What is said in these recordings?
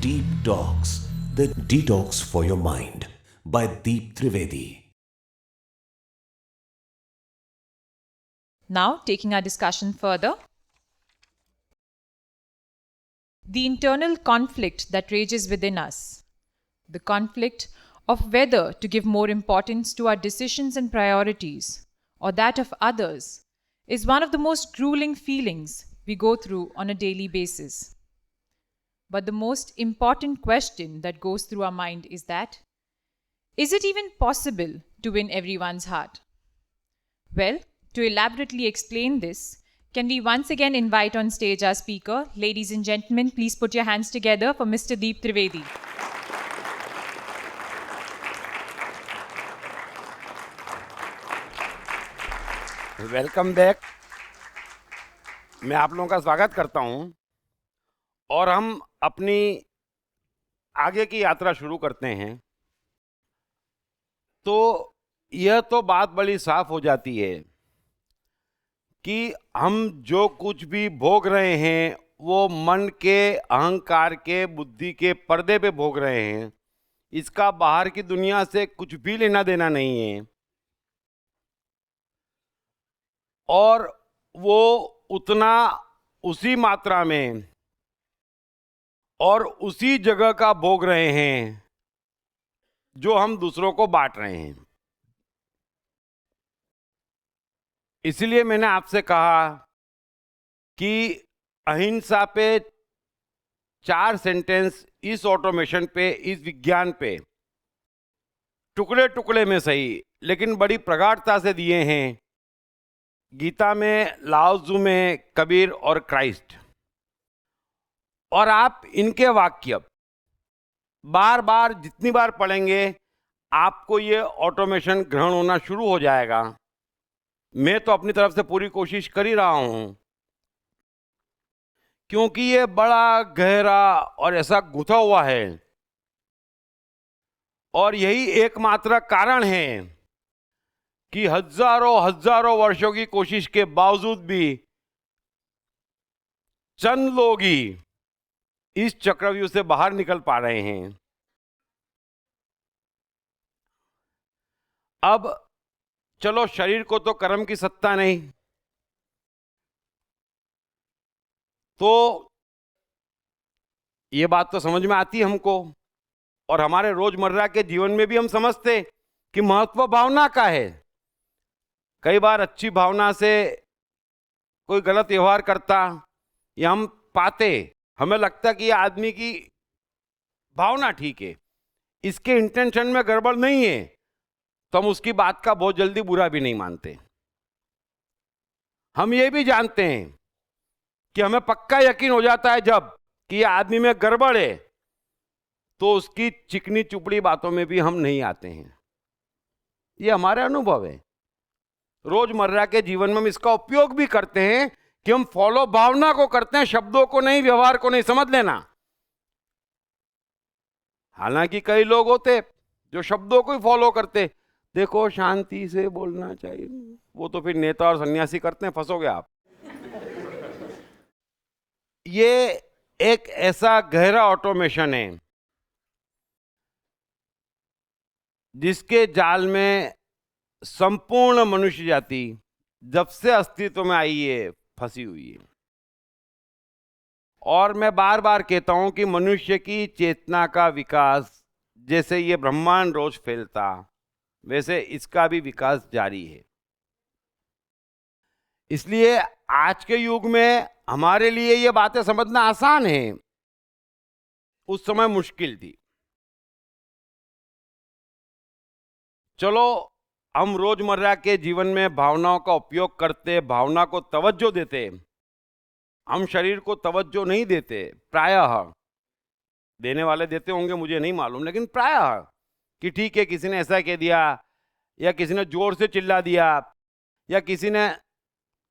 Deep Talks, the detox for your mind by Deep Trivedi. Now, taking our discussion further, the internal conflict that rages within us, the conflict of whether to give more importance to our decisions and priorities or that of others, is one of the most grueling feelings we go through on a daily basis. But the most important question that goes through our mind is that, is it even possible to win everyone's heart? Well, to elaborately explain this, can we once again invite on stage our speaker? Ladies and gentlemen, please put your hands together for Mr. Deep Trivedi. Welcome back. मैं आप लोगों का स्वागत करता हूं और हम अपनी आगे की यात्रा शुरू करते हैं। तो यह तो बात बड़ी साफ हो जाती है कि हम जो कुछ भी भोग रहे हैं वो मन के, अहंकार के, बुद्धि के पर्दे पे भोग रहे हैं। इसका बाहर की दुनिया से कुछ भी लेना देना नहीं है और वो उतना, उसी मात्रा में और उसी जगह का भोग रहे हैं जो हम दूसरों को बांट रहे हैं। इसलिए मैंने आपसे कहा कि अहिंसा पे 4 सेंटेंस इस ऑटोमेशन पे, इस विज्ञान पे टुकड़े टुकड़े में सही लेकिन बड़ी प्रगाढ़ता से दिए हैं गीता में, लाओ त्ज़ू में, कबीर और क्राइस्ट। और आप इनके वाक्य बार बार जितनी बार पढ़ेंगे आपको ये ऑटोमेशन ग्रहण होना शुरू हो जाएगा। मैं तो अपनी तरफ से पूरी कोशिश कर ही रहा हूं क्योंकि ये बड़ा गहरा और ऐसा गुथा हुआ है और यही एकमात्र कारण है कि हजारों हजारों वर्षों की कोशिश के बावजूद भी चंद लोग ही इस चक्रव्यूह से बाहर निकल पा रहे हैं। अब चलो, शरीर को तो कर्म की सत्ता नहीं, तो ये बात तो समझ में आती है हमको और हमारे रोजमर्रा के जीवन में भी हम समझते कि महत्व भावना का है। कई बार अच्छी भावना से कोई गलत व्यवहार करता या हम पाते, हमें लगता कि ये आदमी की भावना ठीक है, इसके इंटेंशन में गड़बड़ नहीं है, तो हम उसकी बात का बहुत जल्दी बुरा भी नहीं मानते। हम ये भी जानते हैं कि हमें पक्का यकीन हो जाता है जब कि ये आदमी में गड़बड़ है, तो उसकी चिकनी चुपड़ी बातों में भी हम नहीं आते हैं। ये हमारे अनुभव है। रोजमर्रा के जीवन में हम इसका उपयोग भी करते हैं कि हम फॉलो भावना को करते हैं, शब्दों को नहीं, व्यवहार को नहीं। समझ लेना। हालांकि कई लोग होते जो शब्दों को ही फॉलो करते, देखो शांति से बोलना चाहिए, वो तो फिर नेता और सन्यासी करते हैं, फंसोगे आप। ये एक ऐसा गहरा ऑटोमेशन है जिसके जाल में संपूर्ण मनुष्य जाति जब से अस्तित्व में आई है फंसी हुई है। और मैं बार बार कहता हूं कि मनुष्य की चेतना का विकास जैसे ये ब्रह्मांड रोज फैलता, वैसे इसका भी विकास जारी है। इसलिए आज के युग में हमारे लिए ये बातें समझना आसान है, उस समय मुश्किल थी। चलो, हम रोजमर्रा के जीवन में भावनाओं का उपयोग करते, भावना को तवज्जो देते। हम शरीर को तवज्जो नहीं देते, प्रायः। देने वाले देते होंगे, मुझे नहीं मालूम, लेकिन प्रायः कि ठीक है, किसी ने ऐसा कह दिया या किसी ने जोर से चिल्ला दिया या किसी ने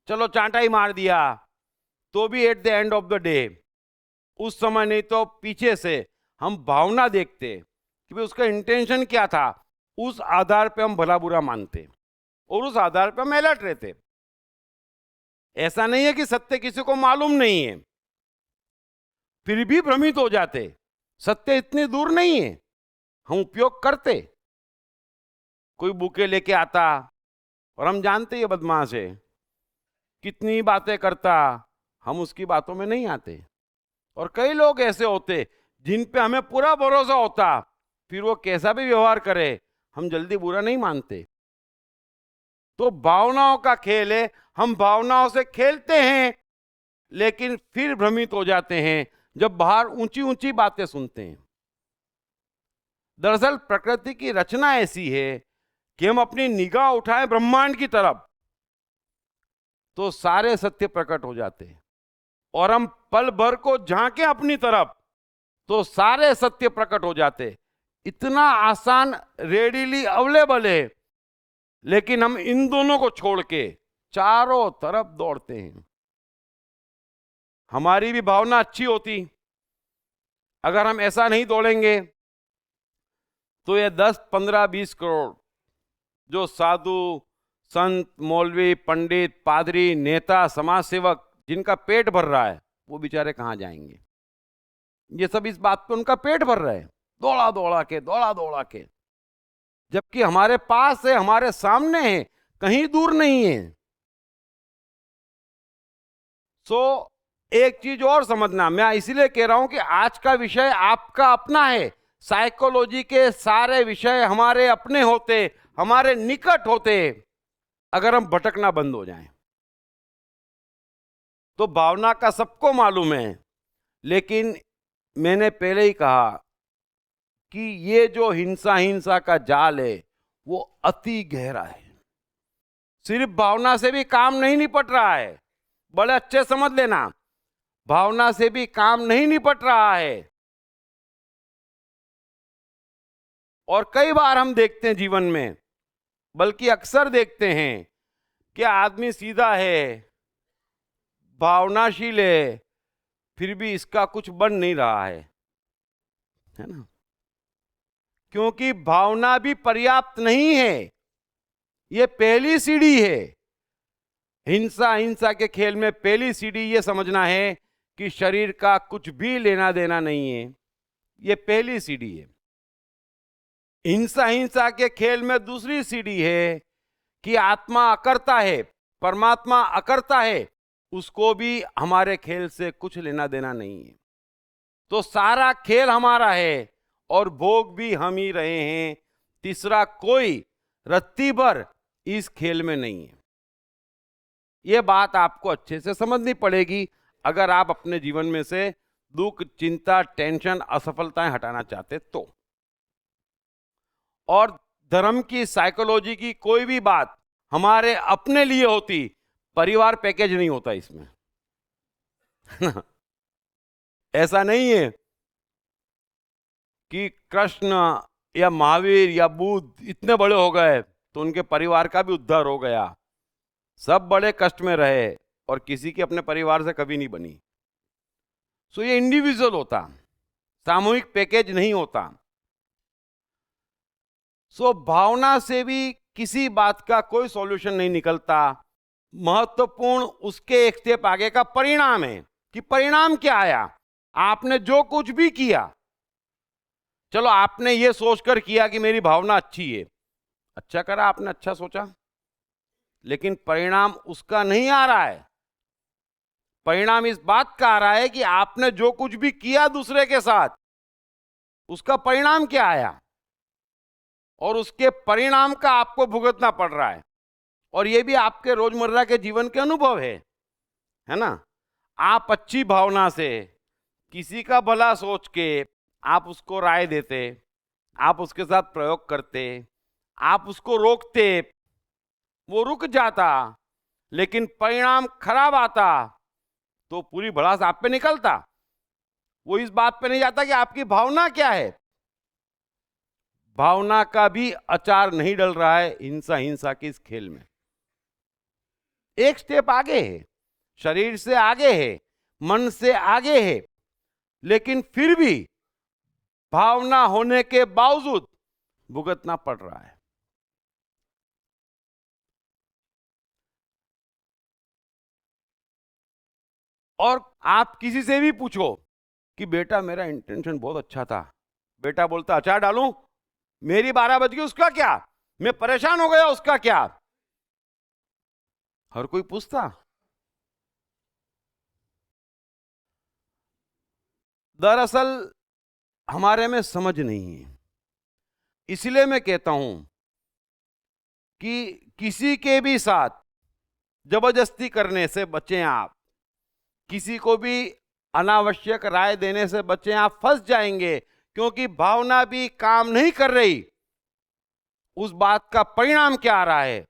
चलो चांटा ही मार दिया, तो भी at the end of the day उस समय नहीं तो पीछे से हम भावना देखते कि भाई उसका इंटेंशन क्या था, उस आधार पे हम भला बुरा मानते और उस आधार पे हम अलर्ट रहते। ऐसा नहीं है कि सत्य किसी को मालूम नहीं है, फिर भी भ्रमित हो जाते। सत्य इतनी दूर नहीं है, हम उपयोग करते। कोई बुके लेके आता और हम जानते ये बदमाश है, कितनी बातें करता, हम उसकी बातों में नहीं आते। और कई लोग ऐसे होते जिन पे हमें पूरा भरोसा होता, फिर वो कैसा भी व्यवहार करे हम जल्दी बुरा नहीं मानते। तो भावनाओं का खेल है, हम भावनाओं से खेलते हैं लेकिन फिर भ्रमित हो जाते हैं जब बाहर ऊंची ऊंची बातें सुनते हैं। दरअसल प्रकृति की रचना ऐसी है कि हम अपनी निगाह उठाएं ब्रह्मांड की तरफ तो सारे सत्य प्रकट हो जाते हैं, और हम पल भर को झांकें अपनी तरफ तो सारे सत्य प्रकट हो जाते। इतना आसान, रेडीली अवेलेबल है, लेकिन हम इन दोनों को छोड़ के चारों तरफ दौड़ते हैं। हमारी भी भावना अच्छी होती, अगर हम ऐसा नहीं दौड़ेंगे तो ये 10, 15, 20 करोड़ जो साधु, संत, मौलवी, पंडित, पादरी, नेता, समाज सेवक जिनका पेट भर रहा है, वो बेचारे कहां जाएंगे? ये सब इस बात पे उनका पेट भर रहा है, दौड़ा दौड़ा के, जबकि हमारे पास है, हमारे सामने है, कहीं दूर नहीं है। एक चीज और समझना, मैं इसलिए कह रहा हूं कि आज का विषय आपका अपना है। साइकोलॉजी के सारे विषय हमारे अपने होते, हमारे निकट होते, अगर हम भटकना बंद हो जाएं। तो भावना का सबको मालूम है, लेकिन मैंने पहले ही कहा कि ये जो हिंसा का जाल है वो अति गहरा है। सिर्फ भावना से भी काम नहीं निपट रहा है, बड़े अच्छे समझ लेना, भावना से भी काम नहीं निपट रहा है। और कई बार हम देखते हैं जीवन में, बल्कि अक्सर देखते हैं कि आदमी सीधा है, भावनाशील है, फिर भी इसका कुछ बन नहीं रहा है ना? क्योंकि भावना भी पर्याप्त नहीं है, ये पहली सीढ़ी है। हिंसा के खेल में पहली सीढ़ी ये समझना है कि शरीर का कुछ भी लेना देना नहीं है, ये पहली सीढ़ी है। हिंसा के खेल में दूसरी सीढ़ी है कि आत्मा अकर्ता है, परमात्मा अकर्ता है, उसको भी हमारे खेल से कुछ लेना देना नहीं है। तो सारा खेल हमारा है और भोग भी हम ही रहे हैं। तीसरा कोई रत्ती भर इस खेल में नहीं है। यह बात आपको अच्छे से समझनी पड़ेगी अगर आप अपने जीवन में से दुख, चिंता, टेंशन, असफलताएं हटाना चाहते तो। और धर्म की, साइकोलॉजी की कोई भी बात हमारे अपने लिए होती, परिवार पैकेज नहीं होता इसमें। ऐसा नहीं है कि कृष्ण या महावीर या बुद्ध इतने बड़े हो गए तो उनके परिवार का भी उद्धार हो गया। सब बड़े कष्ट में रहे और किसी की अपने परिवार से कभी नहीं बनी। सो ये इंडिविजुअल होता, सामूहिक पैकेज नहीं होता। सो भावना से भी किसी बात का कोई सॉल्यूशन नहीं निकलता। महत्वपूर्ण उसके एक स्टेप आगे का परिणाम है कि परिणाम क्या आया। आपने जो कुछ भी किया, चलो आपने ये सोचकर किया कि मेरी भावना अच्छी है, अच्छा करा आपने, अच्छा सोचा, लेकिन परिणाम उसका नहीं आ रहा है। परिणाम इस बात का आ रहा है कि आपने जो कुछ भी किया दूसरे के साथ, उसका परिणाम क्या आया, और उसके परिणाम का आपको भुगतना पड़ रहा है। और ये भी आपके रोजमर्रा के जीवन के अनुभव है ना? आप अच्छी भावना से किसी का भला सोच के आप उसको राय देते, आप उसके साथ प्रयोग करते, आप उसको रोकते, वो रुक जाता, लेकिन परिणाम खराब आता तो पूरी भड़ास आप पे निकलता। वो इस बात पे नहीं जाता कि आपकी भावना क्या है। भावना का भी अचार नहीं डल रहा है हिंसा के इस खेल में। एक स्टेप आगे है, शरीर से आगे है, मन से आगे है, लेकिन फिर भी भावना होने के बावजूद भुगतना पड़ रहा है। और आप किसी से भी पूछो कि बेटा मेरा इंटेंशन बहुत अच्छा था, बेटा बोलता अचार डालूं, मेरी 12 बज गई, उसका क्या, मैं परेशान हो गया, उसका क्या। हर कोई पूछता। दरअसल हमारे में समझ नहीं है। इसलिए मैं कहता हूं कि किसी के भी साथ जबरदस्ती करने से बचें आप, किसी को भी अनावश्यक राय देने से बचें, आप फंस जाएंगे, क्योंकि भावना भी काम नहीं कर रही उस बात का परिणाम क्या आ रहा है,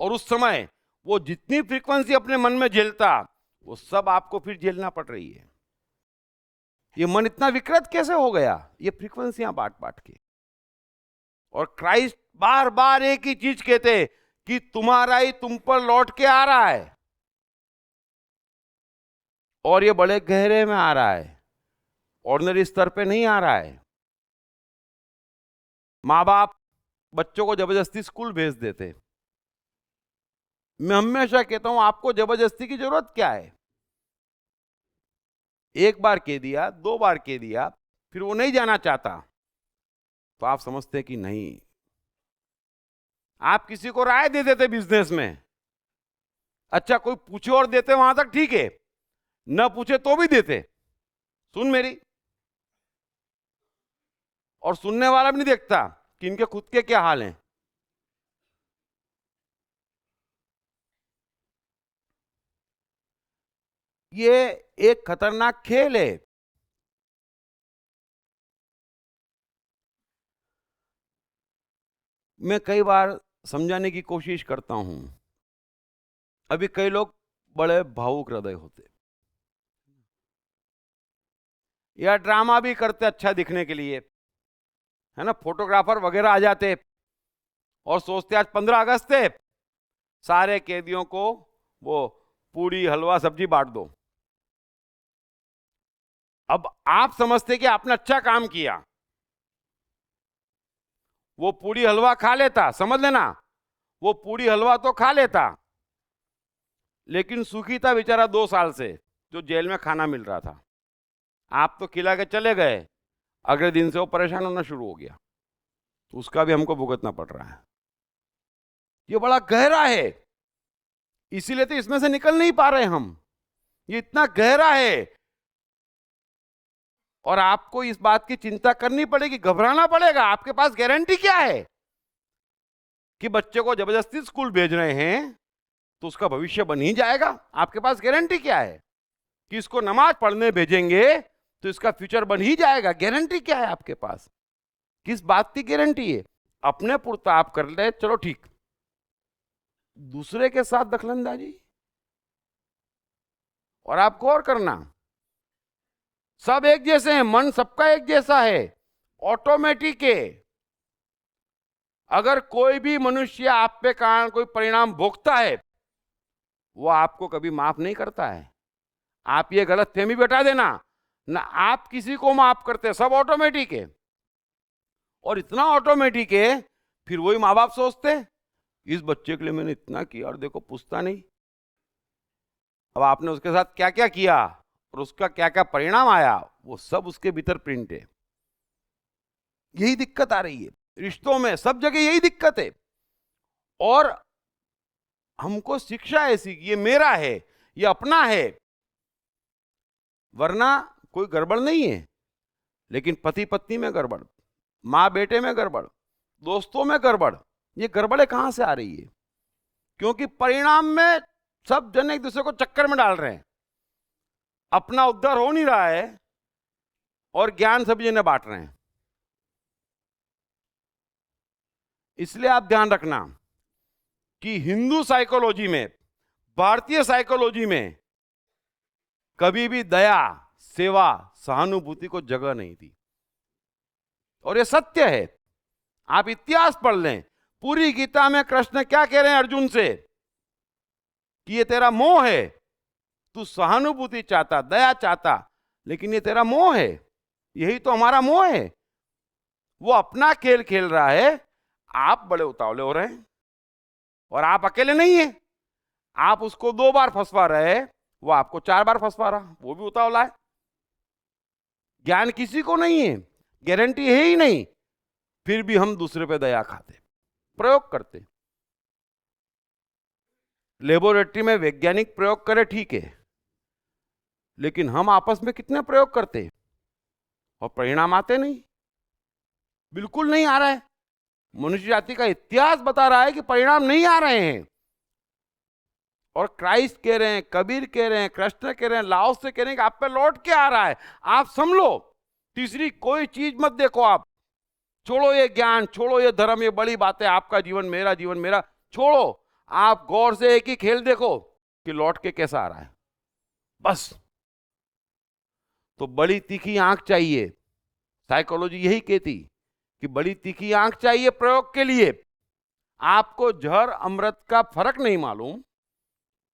और उस समय वो जितनी फ्रीक्वेंसी अपने मन में झेलता वो सब आपको फिर झेलना पड़ रही है। ये मन इतना विकृत कैसे हो गया, ये फ्रीक्वेंसियां बांट बांट के। और क्राइस्ट बार बार एक ही चीज कहते कि तुम्हारा ही तुम पर लौट के आ रहा है, और ये बड़े गहरे में आ रहा है, ऑर्डिनरी स्तर पे नहीं आ रहा है। माँ बाप बच्चों को जबरदस्ती स्कूल भेज देते। मैं हमेशा कहता हूं आपको जबरदस्ती की जरूरत क्या है। एक बार कह दिया, 2 बार कह दिया, फिर वो नहीं जाना चाहता, तो आप समझते कि नहीं। आप किसी को राय दे देते बिजनेस में, अच्छा कोई पूछे और देते वहां तक ठीक है, न पूछे तो भी देते, सुन मेरी, और सुनने वाला भी नहीं देखता कि इनके खुद के क्या हाल हैं। ये एक खतरनाक खेल है। मैं कई बार समझाने की कोशिश करता हूं। अभी कई लोग बड़े भावुक हृदय होते, या ड्रामा भी करते अच्छा दिखने के लिए, है ना, फोटोग्राफर वगैरह आ जाते और सोचते आज 15 अगस्त है, सारे कैदियों को वो पूरी हलवा सब्जी बांट दो। अब आप समझते कि आपने अच्छा काम किया, वो पूरी हलवा खा लेता, समझ लेना, वो पूरी हलवा तो खा लेता, लेकिन सुखी था बेचारा 2 साल से, जो जेल में खाना मिल रहा था। आप तो खिला के चले गए, अगले दिन से वो परेशान होना शुरू हो गया, तो उसका भी हमको भुगतना पड़ रहा है। ये बड़ा गहरा है, इसीलिए तो इसमें से निकल नहीं पा रहे हम। ये इतना गहरा है, और आपको इस बात की चिंता करनी पड़ेगी, घबराना पड़ेगा। आपके पास गारंटी क्या है कि बच्चे को जबरदस्ती स्कूल भेज रहे हैं तो उसका भविष्य बन ही जाएगा? आपके पास गारंटी क्या है कि इसको नमाज पढ़ने भेजेंगे तो इसका फ्यूचर बन ही जाएगा? गारंटी क्या है आपके पास? किस बात की गारंटी है? अपने पुरता आप कर ले, चलो ठीक, दूसरे के साथ दखलंदाजी। और आप गौर करना, सब एक जैसे हैं, मन सबका एक जैसा है, ऑटोमेटिक है। अगर कोई भी मनुष्य आप पे कारण कोई परिणाम भोगता है, वो आपको कभी माफ नहीं करता है। आप ये गलत फहमी बैठा देना ना, आप किसी को माफ करते, सब ऑटोमेटिक है। और इतना ऑटोमेटिक है, फिर वही माँ बाप सोचते इस बच्चे के लिए मैंने इतना किया और देखो पूछता नहीं। अब आपने उसके साथ क्या क्या किया और उसका क्या क्या परिणाम आया, वो सब उसके भीतर प्रिंट है। यही दिक्कत आ रही है रिश्तों में, सब जगह यही दिक्कत है। और हमको शिक्षा ऐसी कि ये मेरा है, ये अपना है, वरना कोई गड़बड़ नहीं है। लेकिन पति पत्नी में गड़बड़, माँ बेटे में गड़बड़, दोस्तों में गड़बड़, ये गड़बड़े कहां से आ रही है? क्योंकि परिणाम में सब जन एक दूसरे को चक्कर में डाल रहे हैं, अपना उद्धार हो नहीं रहा है, और ज्ञान सभी जने बांट रहे हैं। इसलिए आप ध्यान रखना कि हिंदू साइकोलॉजी में, भारतीय साइकोलॉजी में कभी भी दया, सेवा, सहानुभूति को जगह नहीं थी। और ये सत्य है, आप इतिहास पढ़ लें, पूरी गीता में कृष्ण क्या कह रहे हैं अर्जुन से कि ये तेरा मोह है, तू सहानुभूति चाहता, दया चाहता, लेकिन ये तेरा मोह है, यही तो हमारा मोह है। वो अपना खेल खेल रहा है, आप बड़े उतावले हो रहे हैं। और आप अकेले नहीं है, आप उसको 2 बार फंसवा रहे, वो आपको 4 बार फंसवा रहा, वो भी उतावला है। ज्ञान किसी को नहीं है, गारंटी है ही नहीं, फिर भी हम दूसरे पे दया खाते, प्रयोग करते। लेबोरेटरी में वैज्ञानिक प्रयोग करे ठीक है, लेकिन हम आपस में कितने प्रयोग करते और परिणाम आते नहीं, बिल्कुल नहीं आ रहा है। मनुष्य जाति का इतिहास बता रहा है कि परिणाम नहीं आ रहे हैं। और क्राइस्ट कह रहे हैं, कबीर कह रहे हैं, कृष्ण कह रहे हैं, लाओ से कह रहे हैं कि आप पे लौट के आ रहा है, आप संभलो, तीसरी कोई चीज मत देखो, आप छोड़ो ये ज्ञान, छोड़ो ये धर्म, ये बड़ी बातें, आपका जीवन मेरा छोड़ो, आप गौर से एक ही खेल देखो कि लौट के कैसा आ रहा है, बस। तो बड़ी तीखी आंख चाहिए, साइकोलॉजी यही कहती कि बड़ी तीखी आंख चाहिए प्रयोग के लिए। आपको जहर अमृत का फर्क नहीं मालूम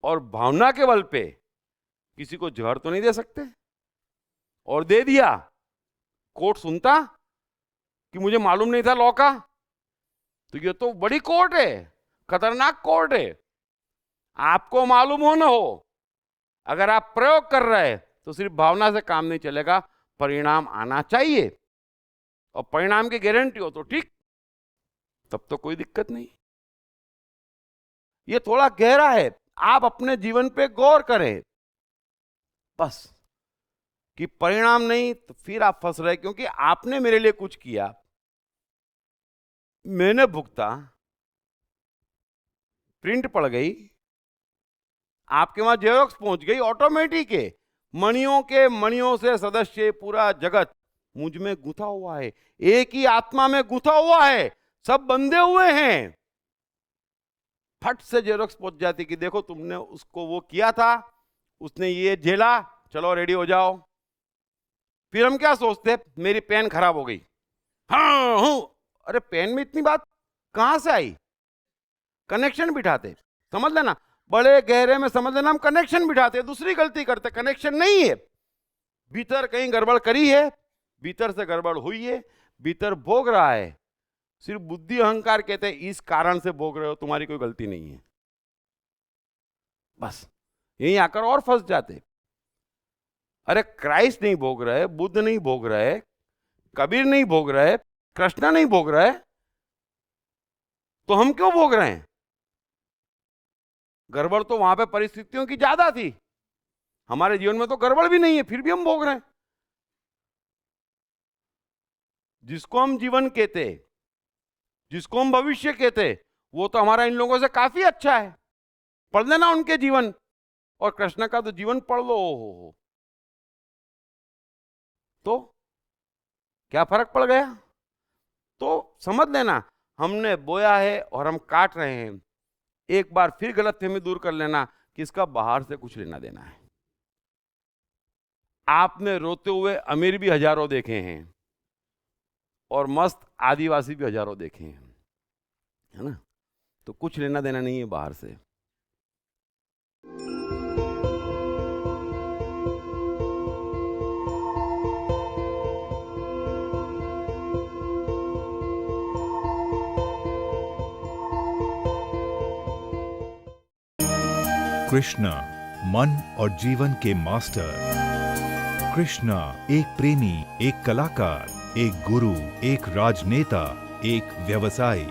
और भावना के बल पे किसी को जहर तो नहीं दे सकते, और दे दिया, कोर्ट सुनता कि मुझे मालूम नहीं था लॉ का, तो ये तो बड़ी कोर्ट है, खतरनाक कोर्ट है। आपको मालूम हो ना हो, अगर आप प्रयोग कर रहे हैं तो सिर्फ भावना से काम नहीं चलेगा, परिणाम आना चाहिए, और परिणाम की गारंटी हो तो ठीक, तब तो कोई दिक्कत नहीं। ये थोड़ा गहरा है, आप अपने जीवन पे गौर करें बस, कि परिणाम नहीं तो फिर आप फंस रहे, क्योंकि आपने मेरे लिए कुछ किया, मैंने भुगता, प्रिंट पड़ गई, आपके वहां जेरोक्स पहुंच गई, ऑटोमेटिक है, मणियों से सदस्य पूरा जगत मुझ में गुथा हुआ है, एक ही आत्मा में गुथा हुआ है, सब बंधे हुए हैं। फट से जेरोक्स पहुंच जाती कि देखो तुमने उसको वो किया था, उसने ये झेला, चलो रेडी हो जाओ। फिर हम क्या सोचते, मेरी पेन खराब हो गई, हाँ हूं, अरे पेन में इतनी बात कहां से आई? कनेक्शन बिठाते, समझ लेना, बड़े गहरे में समझ लेना, हम कनेक्शन बिठाते, दूसरी गलती करते, कनेक्शन नहीं है, भीतर कहीं गड़बड़ करी है, भीतर से गड़बड़ हुई है, भीतर भोग रहा है, सिर्फ बुद्धि अहंकार कहते हैं इस कारण से भोग रहे हो, तुम्हारी कोई गलती नहीं है, बस यहीं आकर और फंस जाते। अरे क्राइस्ट नहीं भोग रहे, बुद्ध नहीं भोग रहे, कबीर नहीं भोग रहे, कृष्ण नहीं भोग रहे, तो हम क्यों भोग रहे हैं? गड़बड़ तो वहां पे परिस्थितियों की ज्यादा थी, हमारे जीवन में तो गड़बड़ भी नहीं है, फिर भी हम भोग रहे हैं। जिसको हम जीवन कहते, जिसको हम भविष्य कहते, वो तो हमारा इन लोगों से काफी अच्छा है, पढ़ लेना उनके जीवन, और कृष्ण का तो जीवन पढ़ लो, तो क्या फर्क पड़ गया? तो समझ लेना, हमने बोया है और हम काट रहे हैं। एक बार फिर गलतफहमी दूर कर लेना कि इसका बाहर से कुछ लेना देना है। आपने रोते हुए अमीर भी हजारों देखे हैं और मस्त आदिवासी भी हजारों देखे हैं, है ना? तो कुछ लेना देना नहीं है बाहर से। कृष्ण मन और जीवन के मास्टर। कृष्ण एक प्रेमी, एक कलाकार, एक गुरु, एक राजनेता, एक व्यवसायी।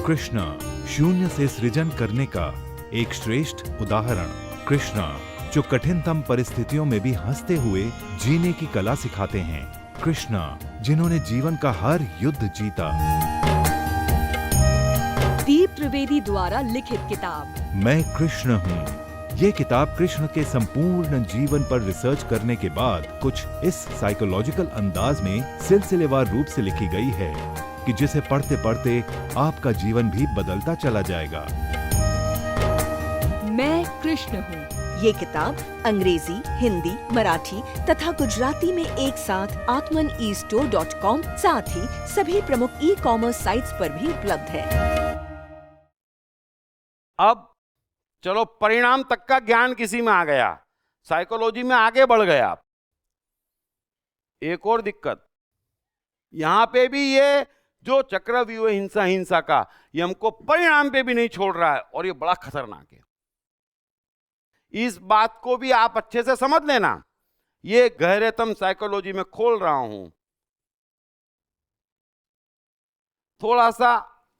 कृष्ण शून्य से सृजन करने का एक श्रेष्ठ उदाहरण। कृष्ण जो कठिनतम परिस्थितियों में भी हंसते हुए जीने की कला सिखाते हैं। कृष्ण जिन्होंने जीवन का हर युद्ध जीता। दीप त्रिवेदी द्वारा लिखित किताब मैं कृष्ण हूँ। ये किताब कृष्ण के संपूर्ण जीवन पर रिसर्च करने के बाद कुछ इस साइकोलॉजिकल अंदाज में सिलसिलेवार रूप से लिखी गई है कि जिसे पढ़ते पढ़ते आपका जीवन भी बदलता चला जाएगा। मैं कृष्ण हूँ। ये किताब अंग्रेजी, हिंदी, मराठी तथा गुजराती में एक साथ atmanestore.com साथ ही सभी प्रमुख ई-कॉमर्स साइट्स पर भी उपलब्ध है। अब चलो परिणाम तक का ज्ञान किसी में आ गया, साइकोलॉजी में आगे बढ़ गया। एक और दिक्कत यहां पे भी, ये जो चक्रव्यूह हिंसा का, ये हमको परिणाम पे भी नहीं छोड़ रहा है, और ये बड़ा खतरनाक है। इस बात को भी आप अच्छे से समझ लेना ये गहरेतम साइकोलॉजी में खोल रहा हूं। थोड़ा सा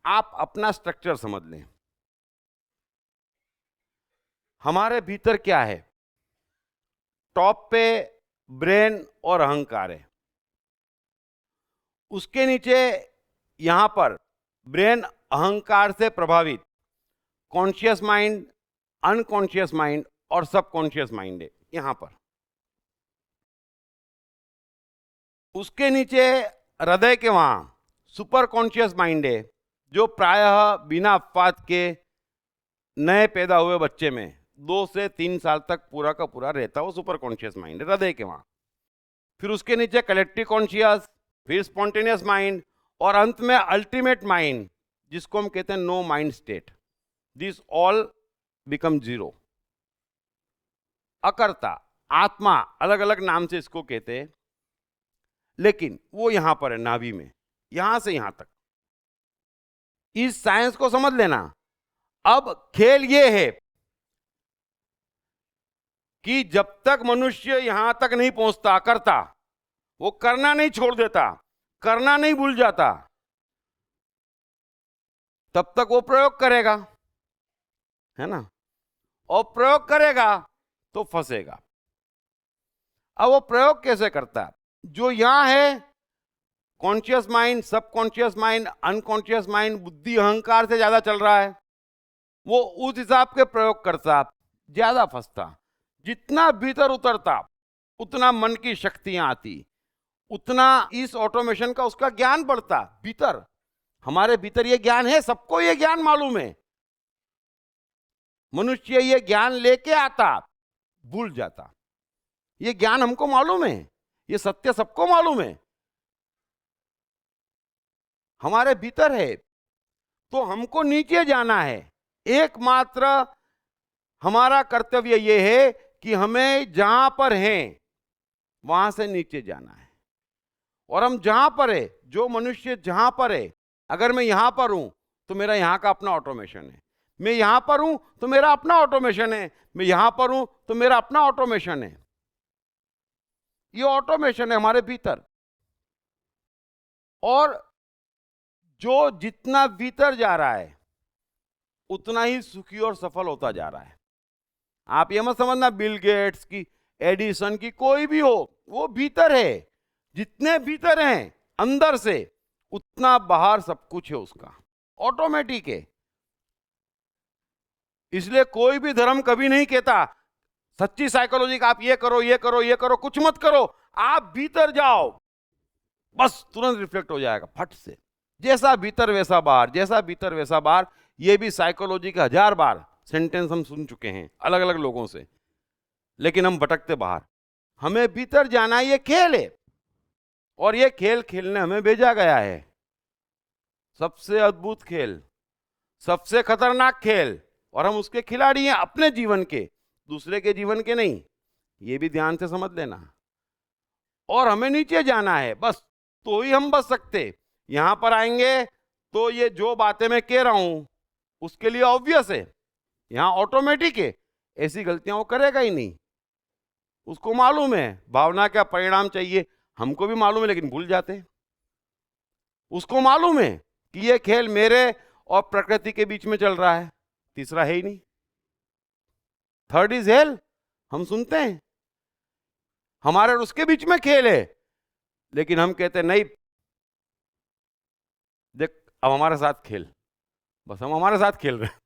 आप अपना स्ट्रक्चर समझ लें। हमारे भीतर क्या है? टॉप पे ब्रेन और अहंकार है, उसके नीचे यहां पर ब्रेन अहंकार से प्रभावित कॉन्शियस माइंड, अनकॉन्शियस माइंड और सबकॉन्शियस माइंड है यहां पर। उसके नीचे हृदय के वहां सुपर कॉन्शियस माइंड है, जो प्रायः बिना अपवाद के नए पैदा हुए बच्चे में 2 से 3 साल तक पूरा का पूरा रहता है। वो सुपर कॉन्शियस माइंड है हृदय के वहां। फिर उसके नीचे कलेक्टिव कॉन्शियस, फिर स्पॉन्टेनियस माइंड और अंत में अल्टीमेट माइंड, जिसको हम कहते हैं no mind state. This all become zero. अकर्ता, आत्मा, अलग अलग नाम से इसको कहते हैं, लेकिन वो यहां पर है नाभि में, यहां से यहां तक। इस साइंस को समझ लेना। अब खेल ये है कि जब तक मनुष्य यहां तक नहीं पहुंचता करता, वो करना नहीं छोड़ देता, करना नहीं भूल जाता, तब तक वो प्रयोग करेगा, है ना? और प्रयोग करेगा तो फंसेगा। अब वो प्रयोग कैसे करता है? जो यहां है conscious mind, subconscious mind, unconscious mind, बुद्धि अहंकार से ज्यादा चल रहा है, वो उस हिसाब के प्रयोग करता, ज्यादा फंसता। जितना भीतर उतरता उतना मन की शक्तियां आती, उतना इस ऑटोमेशन का उसका ज्ञान बढ़ता। भीतर, हमारे भीतर ये ज्ञान है, सबको ये ज्ञान मालूम है। मनुष्य ये ज्ञान लेके आता, भूल जाता। ये ज्ञान हमको मालूम है, ये सत्य सबको मालूम है, हमारे भीतर है। तो हमको नीचे जाना है। एकमात्र हमारा कर्तव्य ये है कि हमें जहां पर हैं वहां से नीचे जाना है। और हम जहां पर है, जो मनुष्य जहां पर है, अगर मैं यहां पर हूं तो मेरा यहां का अपना ऑटोमेशन है, मैं यहां पर हूं तो मेरा अपना ऑटोमेशन है, मैं यहां पर हूं तो मेरा अपना ऑटोमेशन है। ये ऑटोमेशन है हमारे भीतर। और जो जितना भीतर जा रहा है उतना ही सुखी और सफल होता जा रहा है। आप ये मत समझना बिल गेट्स की, एडिसन की, कोई भी हो, वो भीतर है। जितने भीतर हैं अंदर से, उतना बाहर सब कुछ है उसका, ऑटोमेटिक है। इसलिए कोई भी धर्म कभी नहीं कहता सच्ची साइकोलॉजी का आप ये करो, ये करो, ये करो, कुछ मत करो, आप भीतर जाओ, बस तुरंत रिफ्लेक्ट हो जाएगा फट से। जैसा भीतर वैसा बाहर, जैसा भीतर वैसा बाहर। ये भी साइकोलॉजी के 1000 बार सेंटेंस हम सुन चुके हैं अलग अलग लोगों से, लेकिन हम भटकते बाहर। हमें भीतर जाना, ये खेल है, और ये खेल खेलने हमें भेजा गया है। सबसे अद्भुत खेल, सबसे खतरनाक खेल, और हम उसके खिलाड़ी हैं, अपने जीवन के, दूसरे के जीवन के नहीं। ये भी ध्यान से समझ लेना। और हमें नीचे जाना है बस, तो ही हम बच सकते। यहां पर आएंगे तो ये जो बातें मैं कह रहा हूं उसके लिए ऑब्वियस है, यहां ऑटोमेटिक है, ऐसी गलतियां वो करेगा ही नहीं। उसको मालूम है भावना क्या परिणाम चाहिए, हमको भी मालूम है, लेकिन भूल जाते हैं। उसको मालूम है कि ये खेल मेरे और प्रकृति के बीच में चल रहा है, तीसरा है ही नहीं। थर्ड इज हेल, हम सुनते हैं, हमारे और उसके बीच में खेल है, लेकिन हम कहते हैं नहीं, देख अब हमारे साथ खेल, बस हम हमारे साथ खेल रहे हैं।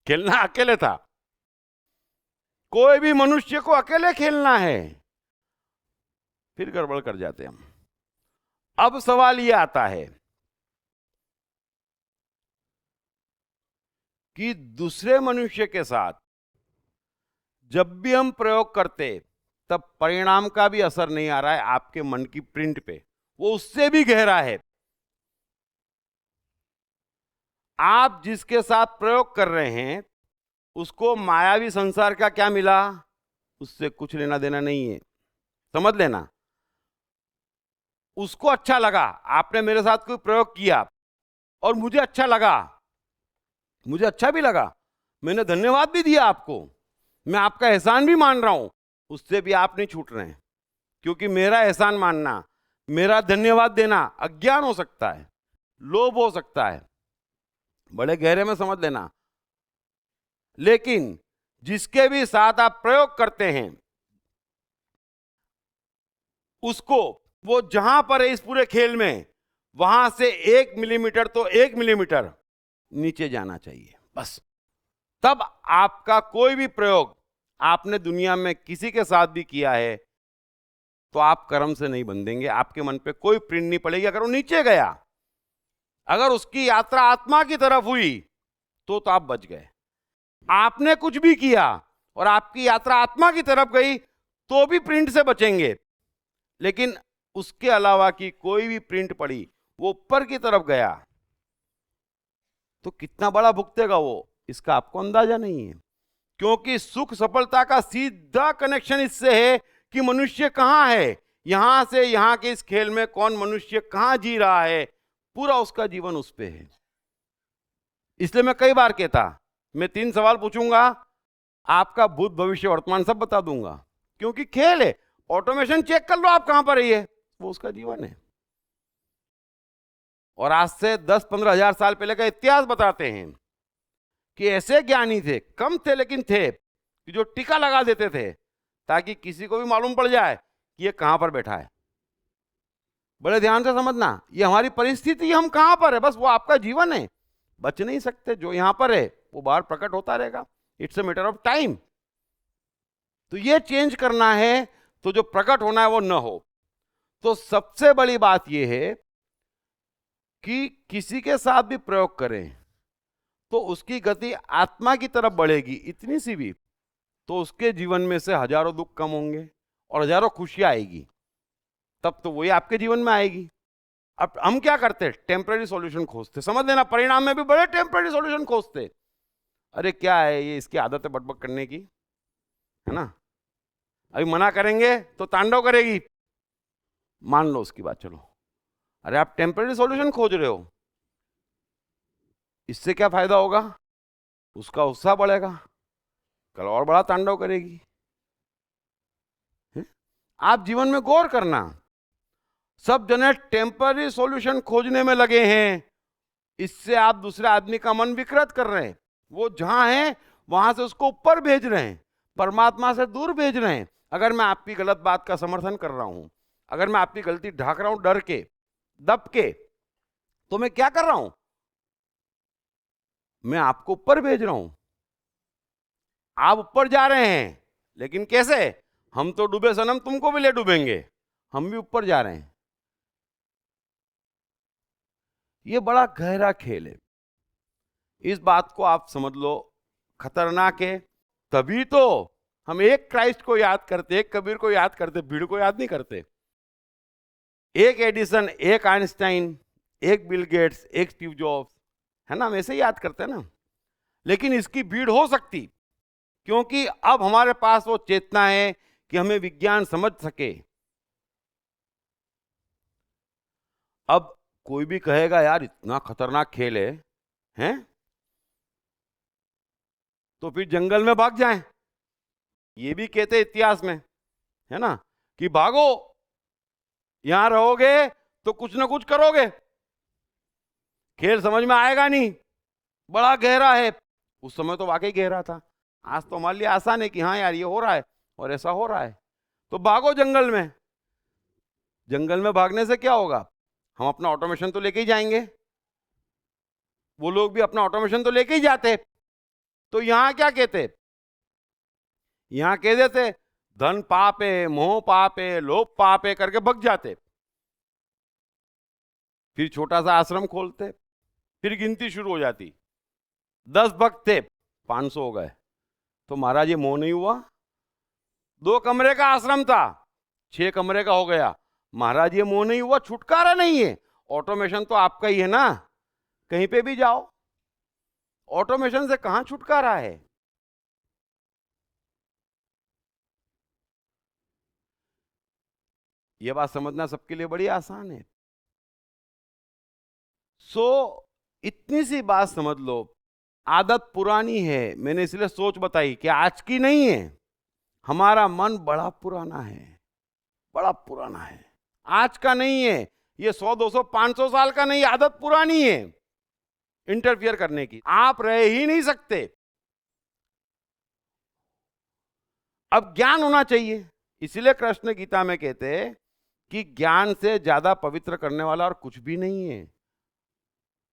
खेलना अकेले था, कोई भी मनुष्य को अकेले खेलना है, फिर गड़बड़ कर जाते हैं हम। अब सवाल यह आता है कि दूसरे मनुष्य के साथ जब भी हम प्रयोग करते, तब परिणाम का भी असर नहीं आ रहा है आपके मन की प्रिंट पे, वो उससे भी गहरा है। आप जिसके साथ प्रयोग कर रहे हैं उसको मायावी संसार का क्या मिला, उससे कुछ लेना देना नहीं है, समझ लेना। उसको अच्छा लगा, आपने मेरे साथ कोई प्रयोग किया और मुझे अच्छा लगा, मुझे अच्छा भी लगा, मैंने धन्यवाद भी दिया आपको, मैं आपका एहसान भी मान रहा हूं, उससे भी आप नहीं छूट रहे हैं। क्योंकि मेरा एहसान मानना, मेरा धन्यवाद देना अज्ञान हो सकता है, लोभ हो सकता है, बड़े गहरे में समझ लेना। लेकिन जिसके भी साथ आप प्रयोग करते हैं उसको, वो जहां पर है इस पूरे खेल में, वहां से 1 मिलीमीटर तो 1 मिलीमीटर नीचे जाना चाहिए बस। तब आपका कोई भी प्रयोग आपने दुनिया में किसी के साथ भी किया है तो आप कर्म से नहीं बंधेंगे, आपके मन पे कोई प्रिंट नहीं पड़ेगी। अगर वो नीचे गया, अगर उसकी यात्रा आत्मा की तरफ हुई तो आप बच गए। आपने कुछ भी किया और आपकी यात्रा आत्मा की तरफ गई तो भी प्रिंट से बचेंगे। लेकिन उसके अलावा की कोई भी प्रिंट पड़ी, वो ऊपर की तरफ गया तो कितना बड़ा भुगतेगा वो, इसका आपको अंदाजा नहीं है। क्योंकि सुख सफलता का सीधा कनेक्शन इससे है कि मनुष्य कहां है, यहां से यहां के इस खेल में कौन मनुष्य कहां जी रहा है, पूरा उसका जीवन उस पे है। इसलिए मैं कई बार कहता, मैं 3 सवाल पूछूंगा, आपका भूत भविष्य वर्तमान सब बता दूंगा, क्योंकि खेल है। ऑटोमेशन चेक कर लो आप कहां पर रही है, वो उसका जीवन है। और आज से 10-15 हजार साल पहले का इतिहास बताते हैं कि ऐसे ज्ञानी थे, कम थे लेकिन थे, कि जो टीका लगा देते थे ताकि किसी को भी मालूम पड़ जाए कि ये कहां पर बैठा है। बड़े ध्यान से समझना, ये हमारी परिस्थिति, हम कहां पर है, बस वो आपका जीवन है। बच नहीं सकते, जो यहां पर है वो बाहर प्रकट होता रहेगा। It's a matter of time. तो ये चेंज करना है तो जो प्रकट होना है वो न हो। तो सबसे बड़ी बात यह है कि किसी के साथ भी प्रयोग करें तो उसकी गति आत्मा की तरफ बढ़ेगी, इतनी सी भी, तो उसके जीवन में से हजारों दुख कम होंगे और हजारों खुशियां आएगी। तब तो वही आपके जीवन में आएगी। अब हम क्या करते, टेम्पररी सॉल्यूशन खोजते। समझ लेना, परिणाम में भी बड़े टेम्पररी सॉल्यूशन खोजते। अरे क्या है ये, इसकी आदत है बकबक करने की, है ना, अभी मना करेंगे तो तांडव करेगी, मान लो उसकी बात, चलो। अरे आप टेम्पररी सॉल्यूशन खोज रहे हो, इससे क्या फायदा होगा, उसका उत्साह बढ़ेगा, कल और बड़ा तांडव करेगी। आप जीवन में गौर करना, सब जने टेम्पररी सॉल्यूशन खोजने में लगे हैं, इससे आप दूसरे आदमी का मन विकृत कर रहे हैं। वो जहां है वहां से उसको ऊपर भेज रहे हैं, परमात्मा से दूर भेज रहे हैं। अगर मैं आपकी गलत बात का समर्थन कर रहा हूं, अगर मैं आपकी गलती ढाक रहा हूं डर के, दब के, तो मैं क्या कर रहा हूं, मैं आपको ऊपर भेज रहा हूं। आप ऊपर जा रहे हैं, लेकिन कैसे, हम तो डूबे सनम, तुमको भी ले डूबेंगे, हम भी ऊपर जा रहे हैं। ये बड़ा गहरा खेल है, इस बात को आप समझ लो, खतरनाक है। तभी तो हम एक क्राइस्ट को याद करते, एक कबीर को याद करते, भीड़ को याद नहीं करते। एक एडिसन, एक आइंस्टाइन, एक बिल गेट्स, एक स्टीव जॉब्स, है ना, हम ऐसे याद करते हैं ना। लेकिन इसकी भीड़ हो सकती, क्योंकि अब हमारे पास वो चेतना है कि हमें विज्ञान समझ सके। अब कोई भी कहेगा यार इतना खतरनाक खेल है, हैं? तो फिर जंगल में भाग जाएं। ये भी कहते इतिहास में, है ना, कि भागो, यहां रहोगे तो कुछ ना कुछ करोगे, खेल समझ में आएगा नहीं, बड़ा गहरा है। उस समय तो वाकई गहरा था, आज तो हमारे लिए आसान है कि हाँ यार ये हो रहा है और ऐसा हो रहा है, तो भागो जंगल में। जंगल में भागने से क्या होगा, हम अपना ऑटोमेशन तो लेके ही जाएंगे, वो लोग भी अपना ऑटोमेशन तो लेके ही जाते। तो यहां क्या कहते, यहां कह देते धन पाप है, मोह पाप है, लोभ पाप है करके भग जाते। फिर छोटा सा आश्रम खोलते, फिर गिनती शुरू हो जाती, 10 भक्त थे, 500 हो गए, तो महाराज ये मोह नहीं हुआ। 2 कमरे का आश्रम था, 6 कमरे का हो गया, महाराज ये मोह नहीं हुआ, छुटकारा नहीं है। ऑटोमेशन तो आपका ही है ना, कहीं पे भी जाओ, ऑटोमेशन से कहां छुटकारा है। यह बात समझना सबके लिए बड़ी आसान है। इतनी सी बात समझ लो, आदत पुरानी है, मैंने इसलिए सोच बताई कि आज की नहीं है। हमारा मन बड़ा पुराना है, बड़ा पुराना है, आज का नहीं है, ये 100 200 500 साल का नहीं, आदत पुरानी है इंटरफियर करने की, आप रह ही नहीं सकते। अब ज्ञान होना चाहिए, इसलिए कृष्ण गीता में कहते हैं कि ज्ञान से ज्यादा पवित्र करने वाला और कुछ भी नहीं है।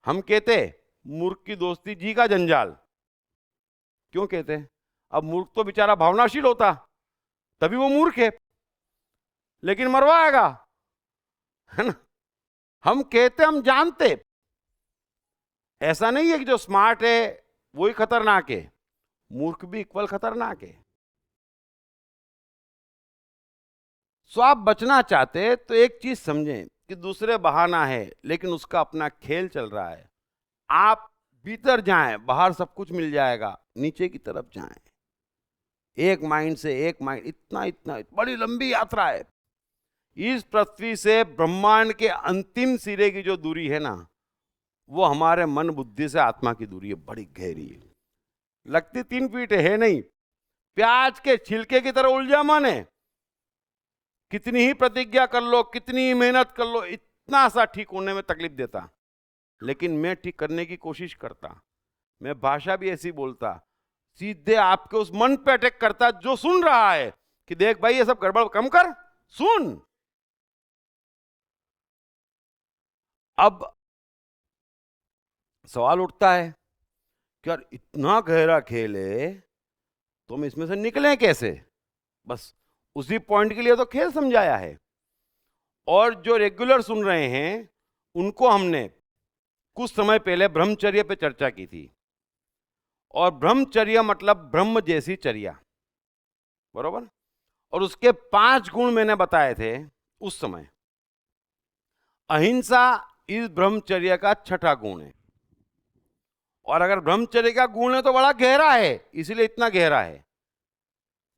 हम कहते मूर्ख की दोस्ती जी का जंजाल, क्यों कहते हैं? अब मूर्ख तो बेचारा भावनाशील होता तभी वो मूर्ख है, लेकिन मरवाएगा, है ना? हम कहते, हम जानते, ऐसा नहीं है कि जो स्मार्ट है वही खतरनाक है, मूर्ख भी इक्वल खतरनाक है। सो आप बचना चाहते तो एक चीज समझें कि दूसरे बहाना है, लेकिन उसका अपना खेल चल रहा है। आप भीतर जाएं, बाहर सब कुछ मिल जाएगा, नीचे की तरफ जाएं, एक माइंड से एक माइंड, इतना इतना बड़ी लंबी यात्रा है। इस पृथ्वी से ब्रह्मांड के अंतिम सिरे की जो दूरी है ना, वो हमारे मन बुद्धि से आत्मा की दूरी है, बड़ी गहरी है, लगती 3 फीट है नहीं, प्याज के छिलके की तरह उलझा मन है। कितनी ही प्रतिज्ञा कर लो, कितनी ही मेहनत कर लो, इतना सा ठीक होने में तकलीफ देता, लेकिन मैं ठीक करने की कोशिश करता, मैं भाषा भी ऐसी बोलता, सीधे आपके उस मन पे अटैक करता जो सुन रहा है कि देख भाई ये सब गड़बड़ कम कर, सुन। अब सवाल उठता है कि यार इतना गहरा खेल है तो हम इसमें से निकलें कैसे? बस उसी पॉइंट के लिए तो खेल समझाया है। और जो रेगुलर सुन रहे हैं उनको हमने कुछ समय पहले ब्रह्मचर्य पे चर्चा की थी, और ब्रह्मचर्य मतलब ब्रह्म जैसी चर्या, बरोबर? और उसके 5 गुण मैंने बताए थे उस समय। अहिंसा इस ब्रह्मचर्य का 6ठा गुण है, और अगर ब्रह्मचर्य का गुण है तो बड़ा गहरा है, इसलिए इतना गहरा है।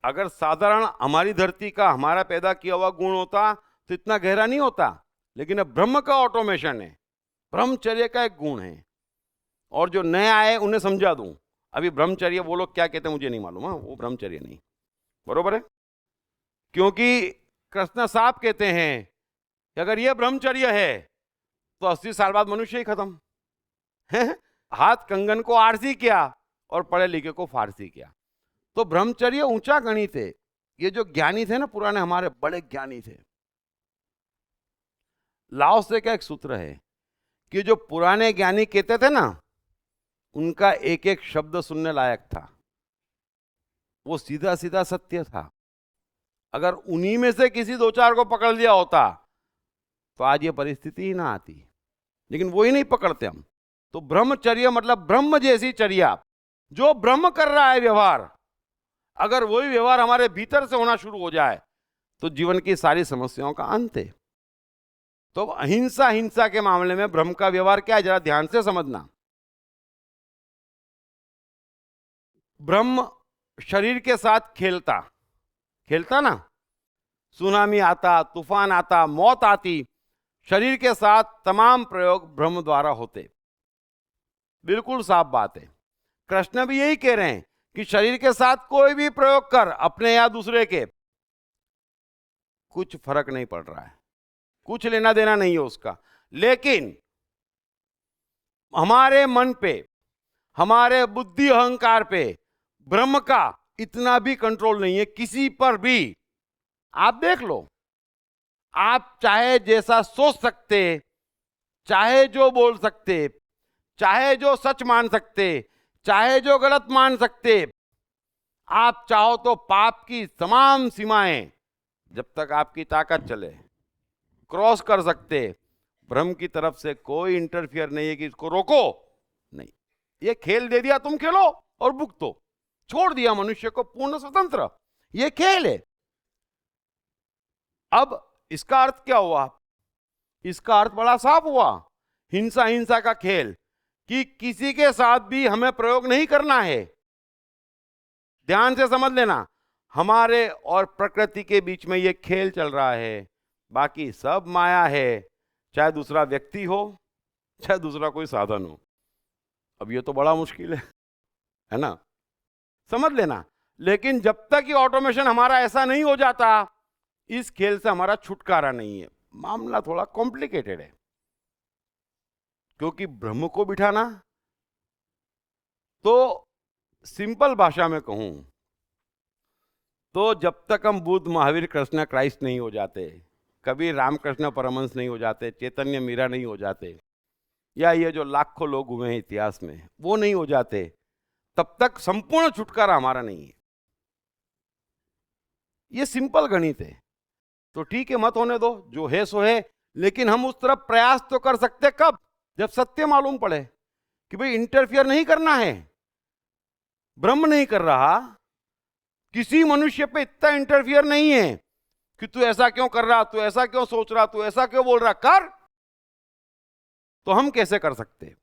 अगर साधारण हमारी धरती का हमारा पैदा किया हुआ गुण होता तो इतना गहरा नहीं होता, लेकिन अब ब्रह्म का ऑटोमेशन है, ब्रह्मचर्य का एक गुण है। और जो नया है उन्हें समझा दूं, अभी ब्रह्मचर्य वो लोग क्या कहते हैं मुझे नहीं मालूम, हाँ वो ब्रह्मचर्य नहीं, बरोबर है? क्योंकि कृष्ण साहब कहते हैं कि अगर ये ब्रह्मचर्य है तो 80 साल बाद मनुष्य ही खत्म है। हाथ कंगन को आरसी किया और पढ़े लिखे को फारसी किया। तो ब्रह्मचर्य ऊंचा गणित है। ये जो ज्ञानी थे ना पुराने, हमारे बड़े ज्ञानी थे, लाओ से का एक सूत्र है कि जो पुराने ज्ञानी कहते थे ना, उनका एक एक शब्द सुनने लायक था, वो सीधा सीधा सत्य था। अगर उन्हीं में से किसी 2-4 को पकड़ लिया होता तो आज ये परिस्थिति ही ना आती, लेकिन वो ही नहीं पकड़ते हम। तो ब्रह्मचर्य मतलब ब्रह्म जैसी चर्या, जो ब्रह्म कर रहा है व्यवहार, अगर वही व्यवहार हमारे भीतर से होना शुरू हो जाए तो जीवन की सारी समस्याओं का अंत है। तो अहिंसा हिंसा के मामले में ब्रह्म का व्यवहार क्या है, जरा ध्यान से समझना। ब्रह्म शरीर के साथ खेलता ना, सुनामी आता, तूफान आता, मौत आती, शरीर के साथ तमाम प्रयोग ब्रह्म द्वारा होते, बिल्कुल साफ बात है। कृष्ण भी यही कह रहे हैं कि शरीर के साथ कोई भी प्रयोग कर, अपने या दूसरे के, कुछ फर्क नहीं पड़ रहा है, कुछ लेना देना नहीं है उसका। लेकिन हमारे मन पे, हमारे बुद्धि अहंकार पे ब्रह्म का इतना भी कंट्रोल नहीं है किसी पर भी। आप देख लो, आप चाहे जैसा सोच सकते, चाहे जो बोल सकते, चाहे जो सच मान सकते, चाहे जो गलत मान सकते, आप चाहो तो पाप की तमाम सीमाएं, जब तक आपकी ताकत चले, क्रॉस कर सकते। ब्रह्म की तरफ से कोई इंटरफियर नहीं है कि इसको रोको, नहीं। ये खेल दे दिया, तुम खेलो और भुगतो, छोड़ दिया मनुष्य को पूर्ण स्वतंत्र, ये खेल है। अब इसका अर्थ क्या हुआ? इसका अर्थ बड़ा साफ हुआ, हिंसा हिंसा का खेल, कि किसी के साथ भी हमें प्रयोग नहीं करना है। ध्यान से समझ लेना, हमारे और प्रकृति के बीच में ये खेल चल रहा है, बाकी सब माया है, चाहे दूसरा व्यक्ति हो, चाहे दूसरा कोई साधन हो। अब ये तो बड़ा मुश्किल है ना, समझ लेना। लेकिन जब तक ये ऑटोमेशन हमारा ऐसा नहीं हो जाता इस खेल से हमारा छुटकारा नहीं है। मामला थोड़ा कॉम्प्लिकेटेड है, क्योंकि ब्रह्म को बिठाना, तो सिंपल भाषा में कहूं तो जब तक हम बुद्ध, महावीर, कृष्ण, क्राइस्ट नहीं हो जाते, कभी रामकृष्ण परमहंस नहीं हो जाते, चैतन्य मीरा नहीं हो जाते, या ये जो लाखों लोग हुए हैं इतिहास में वो नहीं हो जाते, तब तक संपूर्ण छुटकारा हमारा नहीं है। ये सिंपल गणित है। तो ठीक है, मत होने दो, जो है सो है, लेकिन हम उस तरफ प्रयास तो कर सकते। कब? जब सत्य मालूम पड़े कि भाई इंटरफियर नहीं करना है। ब्रह्म नहीं कर रहा, किसी मनुष्य पे इतना इंटरफियर नहीं है कि तू ऐसा क्यों कर रहा, तू ऐसा क्यों सोच रहा, तू ऐसा क्यों बोल रहा, कर। तो हम कैसे कर सकते?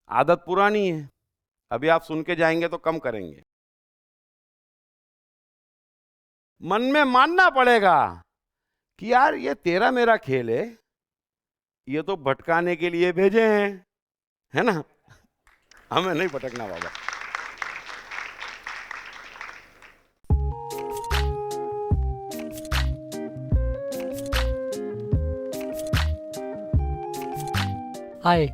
आदत पुरानी है, अभी आप सुन के जाएंगे तो कम करेंगे। मन में मानना पड़ेगा कि यार ये तेरा मेरा खेल है, ये तो भटकाने के लिए भेजे हैं, है ना? हमें नहीं भटकना बाबा। हाय,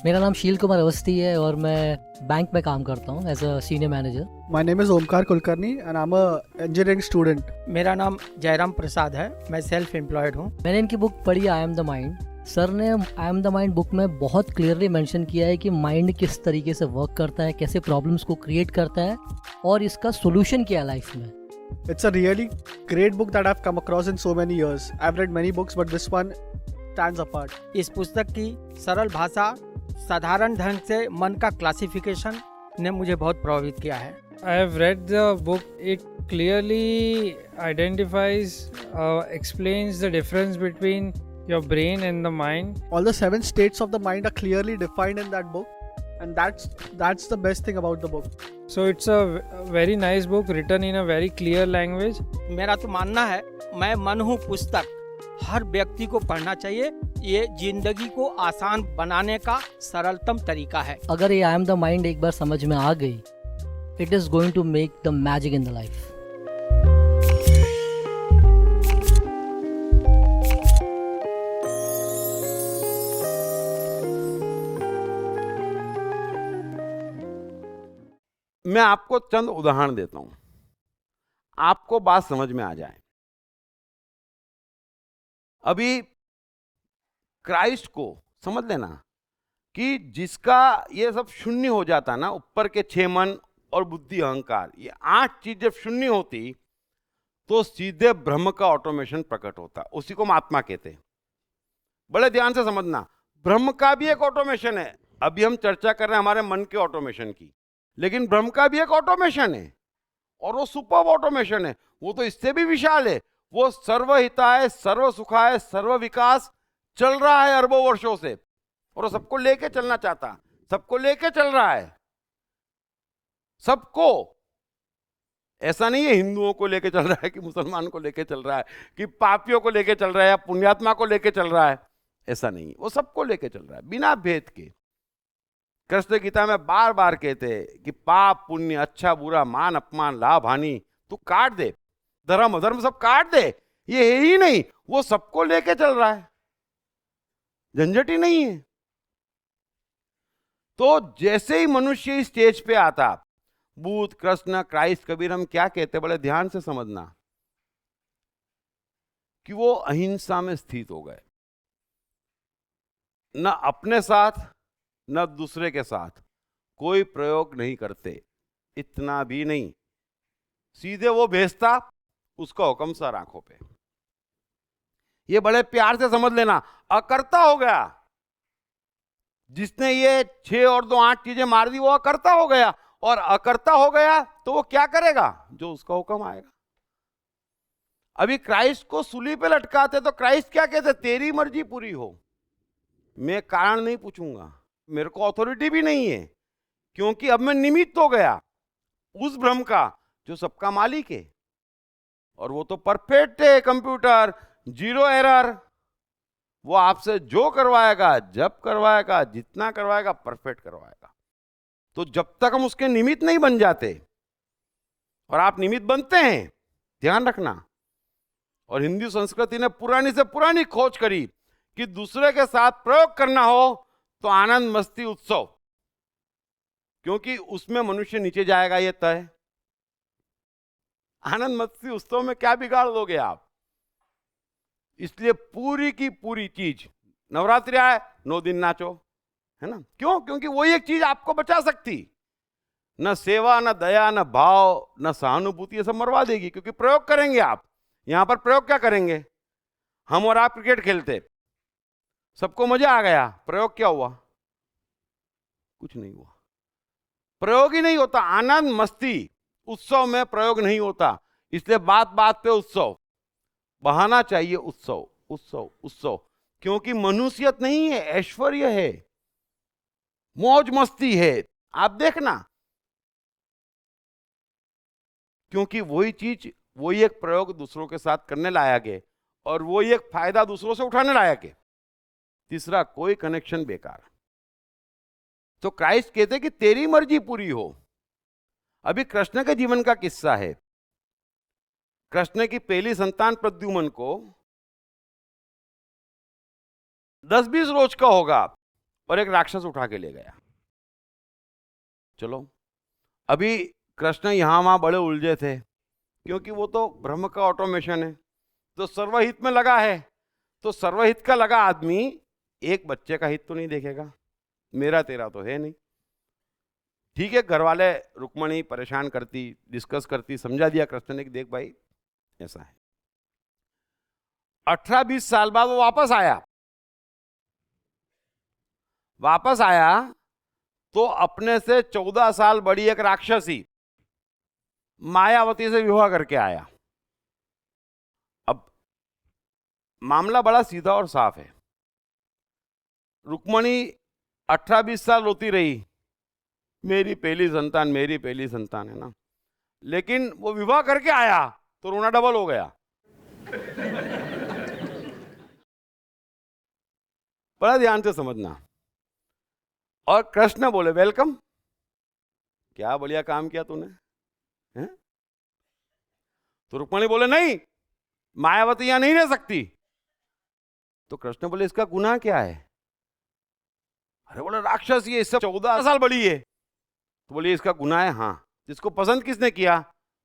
मेरा नाम शील कुमार अवस्थी है और मैं बैंक में काम करता हूँ as a senior manager. My name is Omkar Kulkarni and I'm a engineering student. मेरा नाम जयराम प्रसाद है, मैं सेल्फ एम्प्लॉयड हूँ। मैंने इनकी बुक पढ़ी I am the mind. Sir ने I am the mind book में बहुत क्लियरली मेंशन किया है कि माइंड किस तरीके से वर्क करता है, कैसे प्रॉब्लम्स को क्रिएट करता है और इसका सोल्यूशन क्या है लाइफ में। It's a really great book that I've come across in so many years. I've read many books but this one stands apart. इस पुस्तक की सरल भाषा, साधारण ढंग से मन का क्लासिफिकेशन ने मुझे बहुत प्रभावित किया है। I have read the book. It clearly identifies, explains the difference between your brain and the mind. All the 7 states of the mind are clearly defined in that book and that's the best thing about the book. So it's a very nice book written in a very clear language. मेरा तो मानना है, मैं मन हूँ पुस्तक, हर व्यक्ति को पढ़ना चाहिए। ये जिंदगी को आसान बनाने का सरलतम तरीका है। अगर ये आई एम द माइंड एक बार समझ में आ गई, it is going to make the magic in the life. मैं आपको चंद उदाहरण देता हूं, आपको बात समझ में आ जाए। अभी क्राइस्ट को समझ लेना कि जिसका ये सब शून्य हो जाता ना, ऊपर के 6 मन और बुद्धि अहंकार, ये 8 चीज जब शून्य होती तो सीधे ब्रह्म का ऑटोमेशन प्रकट होता। उसी को हम आत्मा कहते हैं। बड़े ध्यान से समझना, ब्रह्म का भी एक ऑटोमेशन है। अभी हम चर्चा कर रहे हैं हमारे मन के ऑटोमेशन की, लेकिन ब्रह्म का भी एक ऑटोमेशन है और वो सुपर ऑटोमेशन है। वो तो इससे भी विशाल है। वो सर्वहिताय, सर्व सुखाय, सर्व विकास चल रहा है अरबों वर्षों से, और वो सबको लेके चलना चाहता, सबको लेके चल रहा है। सबको, ऐसा नहीं है हिंदुओं को लेके चल रहा है कि मुसलमान को लेके चल रहा है कि पापियों को लेके चल रहा है या पुण्यात्मा को लेके चल रहा है, ऐसा नहीं। वो सबको लेके चल रहा है बिना भेद के। कृष्ण गीता में बार बार कहते हैं कि पाप पुण्य, अच्छा बुरा, मान अपमान, लाभ हानि तू काट दे, धर्म अधर्म सब काट दे। ये है ही नहीं, वो सबको लेके चल रहा है, झंझट ही नहीं है। तो जैसे ही मनुष्य इस स्टेज पे आता, बुद्ध, कृष्ण, क्राइस्ट, कबीर, हम क्या कहते, बड़े ध्यान से समझना कि वो अहिंसा में स्थित हो गए। न अपने साथ न दूसरे के साथ कोई प्रयोग नहीं करते। इतना भी नहीं, सीधे वो भेजता, उसका हुक्म सर आंखों पे। ये बड़े प्यार से समझ लेना, अकर्ता हो गया। जिसने ये 6 और 2 8 चीजें मार दी, वो अकर्ता हो गया। और अकर्ता हो गया तो वो क्या करेगा? जो उसका हुक्म आएगा। अभी क्राइस्ट को सूली पे लटकाते तो क्राइस्ट क्या कहते? तेरी मर्जी पूरी हो, मैं कारण नहीं पूछूंगा, मेरे को अथॉरिटी भी नहीं है, क्योंकि अब मैं निमित्त हो गया उस ब्रह्म का जो सबका मालिक है। और वो तो परफेक्ट है, कंप्यूटर, 0 एरर। वो आपसे जो करवाएगा, जब करवाएगा, जितना करवाएगा, परफेक्ट करवाएगा। तो जब तक हम उसके निमित्त नहीं बन जाते, और आप निमित्त बनते हैं, ध्यान रखना। और हिंदू संस्कृति ने पुरानी से पुरानी खोज करी कि दूसरे के साथ प्रयोग करना हो तो आनंद मस्ती उत्सव, क्योंकि उसमें मनुष्य नीचे जाएगा ये तय। आनंद मस्ती उत्सव में क्या बिगाड़ दोगे आप? इसलिए पूरी की पूरी चीज, नवरात्रि आए 9 दिन नाचो, है ना? क्यों? क्योंकि वही एक चीज आपको बचा सकती। न सेवा, न दया, न भाव, न सहानुभूति, ये सब मरवा देगी। क्योंकि प्रयोग करेंगे आप। यहां पर प्रयोग क्या करेंगे? हम और आप क्रिकेट खेलते, सबको मजा आ गया, प्रयोग क्या हुआ? कुछ नहीं हुआ। प्रयोग ही नहीं होता। आनंद मस्ती उत्सव में प्रयोग नहीं होता। इसलिए बात बात पे उत्सव बहाना चाहिए। उत्सव उत्सव उत्सव, क्योंकि मनुष्यत नहीं है, ऐश्वर्य है, मौज मस्ती है। आप देखना, क्योंकि वही चीज, वही एक प्रयोग दूसरों के साथ करने लायक है, और वही एक फायदा दूसरों से उठाने लायक है। तीसरा कोई कनेक्शन बेकार। तो क्राइस्ट कहते हैं कि तेरी मर्जी पूरी हो। अभी कृष्ण के जीवन का किस्सा है। कृष्ण की पहली संतान प्रद्युम्न को 10-20 रोज का होगा, और एक राक्षस उठा के ले गया। चलो, अभी कृष्ण यहां वहां बड़े उलझे थे, क्योंकि वो तो ब्रह्म का ऑटोमेशन है, तो सर्वहित में लगा है। तो सर्वहित का लगा आदमी एक बच्चे का हित तो नहीं देखेगा, मेरा तेरा तो है नहीं। ठीक है, घर वाले रुक्मणी परेशान करती, डिस्कस करती, समझा दिया कृष्ण ने कि देख भाई ऐसा है। 18-20 साल बाद वो वापस आया तो अपने से 14 साल बड़ी एक राक्षसी मायावती से विवाह करके आया। अब मामला बड़ा सीधा और साफ है। रुक्मणी 18-20 साल रोती रही, मेरी पहली संतान है ना, लेकिन वो विवाह करके आया तो रोना डबल हो गया। बड़ा ध्यान से समझना। और कृष्ण बोले वेलकम, क्या बढ़िया काम किया तूने, हैं? तो रुक्मणी बोले नहीं, मायावती यहां नहीं रह सकती। तो कृष्ण बोले इसका गुनाह क्या है? अरे बोले राक्षस ये इससे 14 साल बड़ी है। तो बोले इसका गुनाह है। हाँ, जिसको पसंद किसने किया?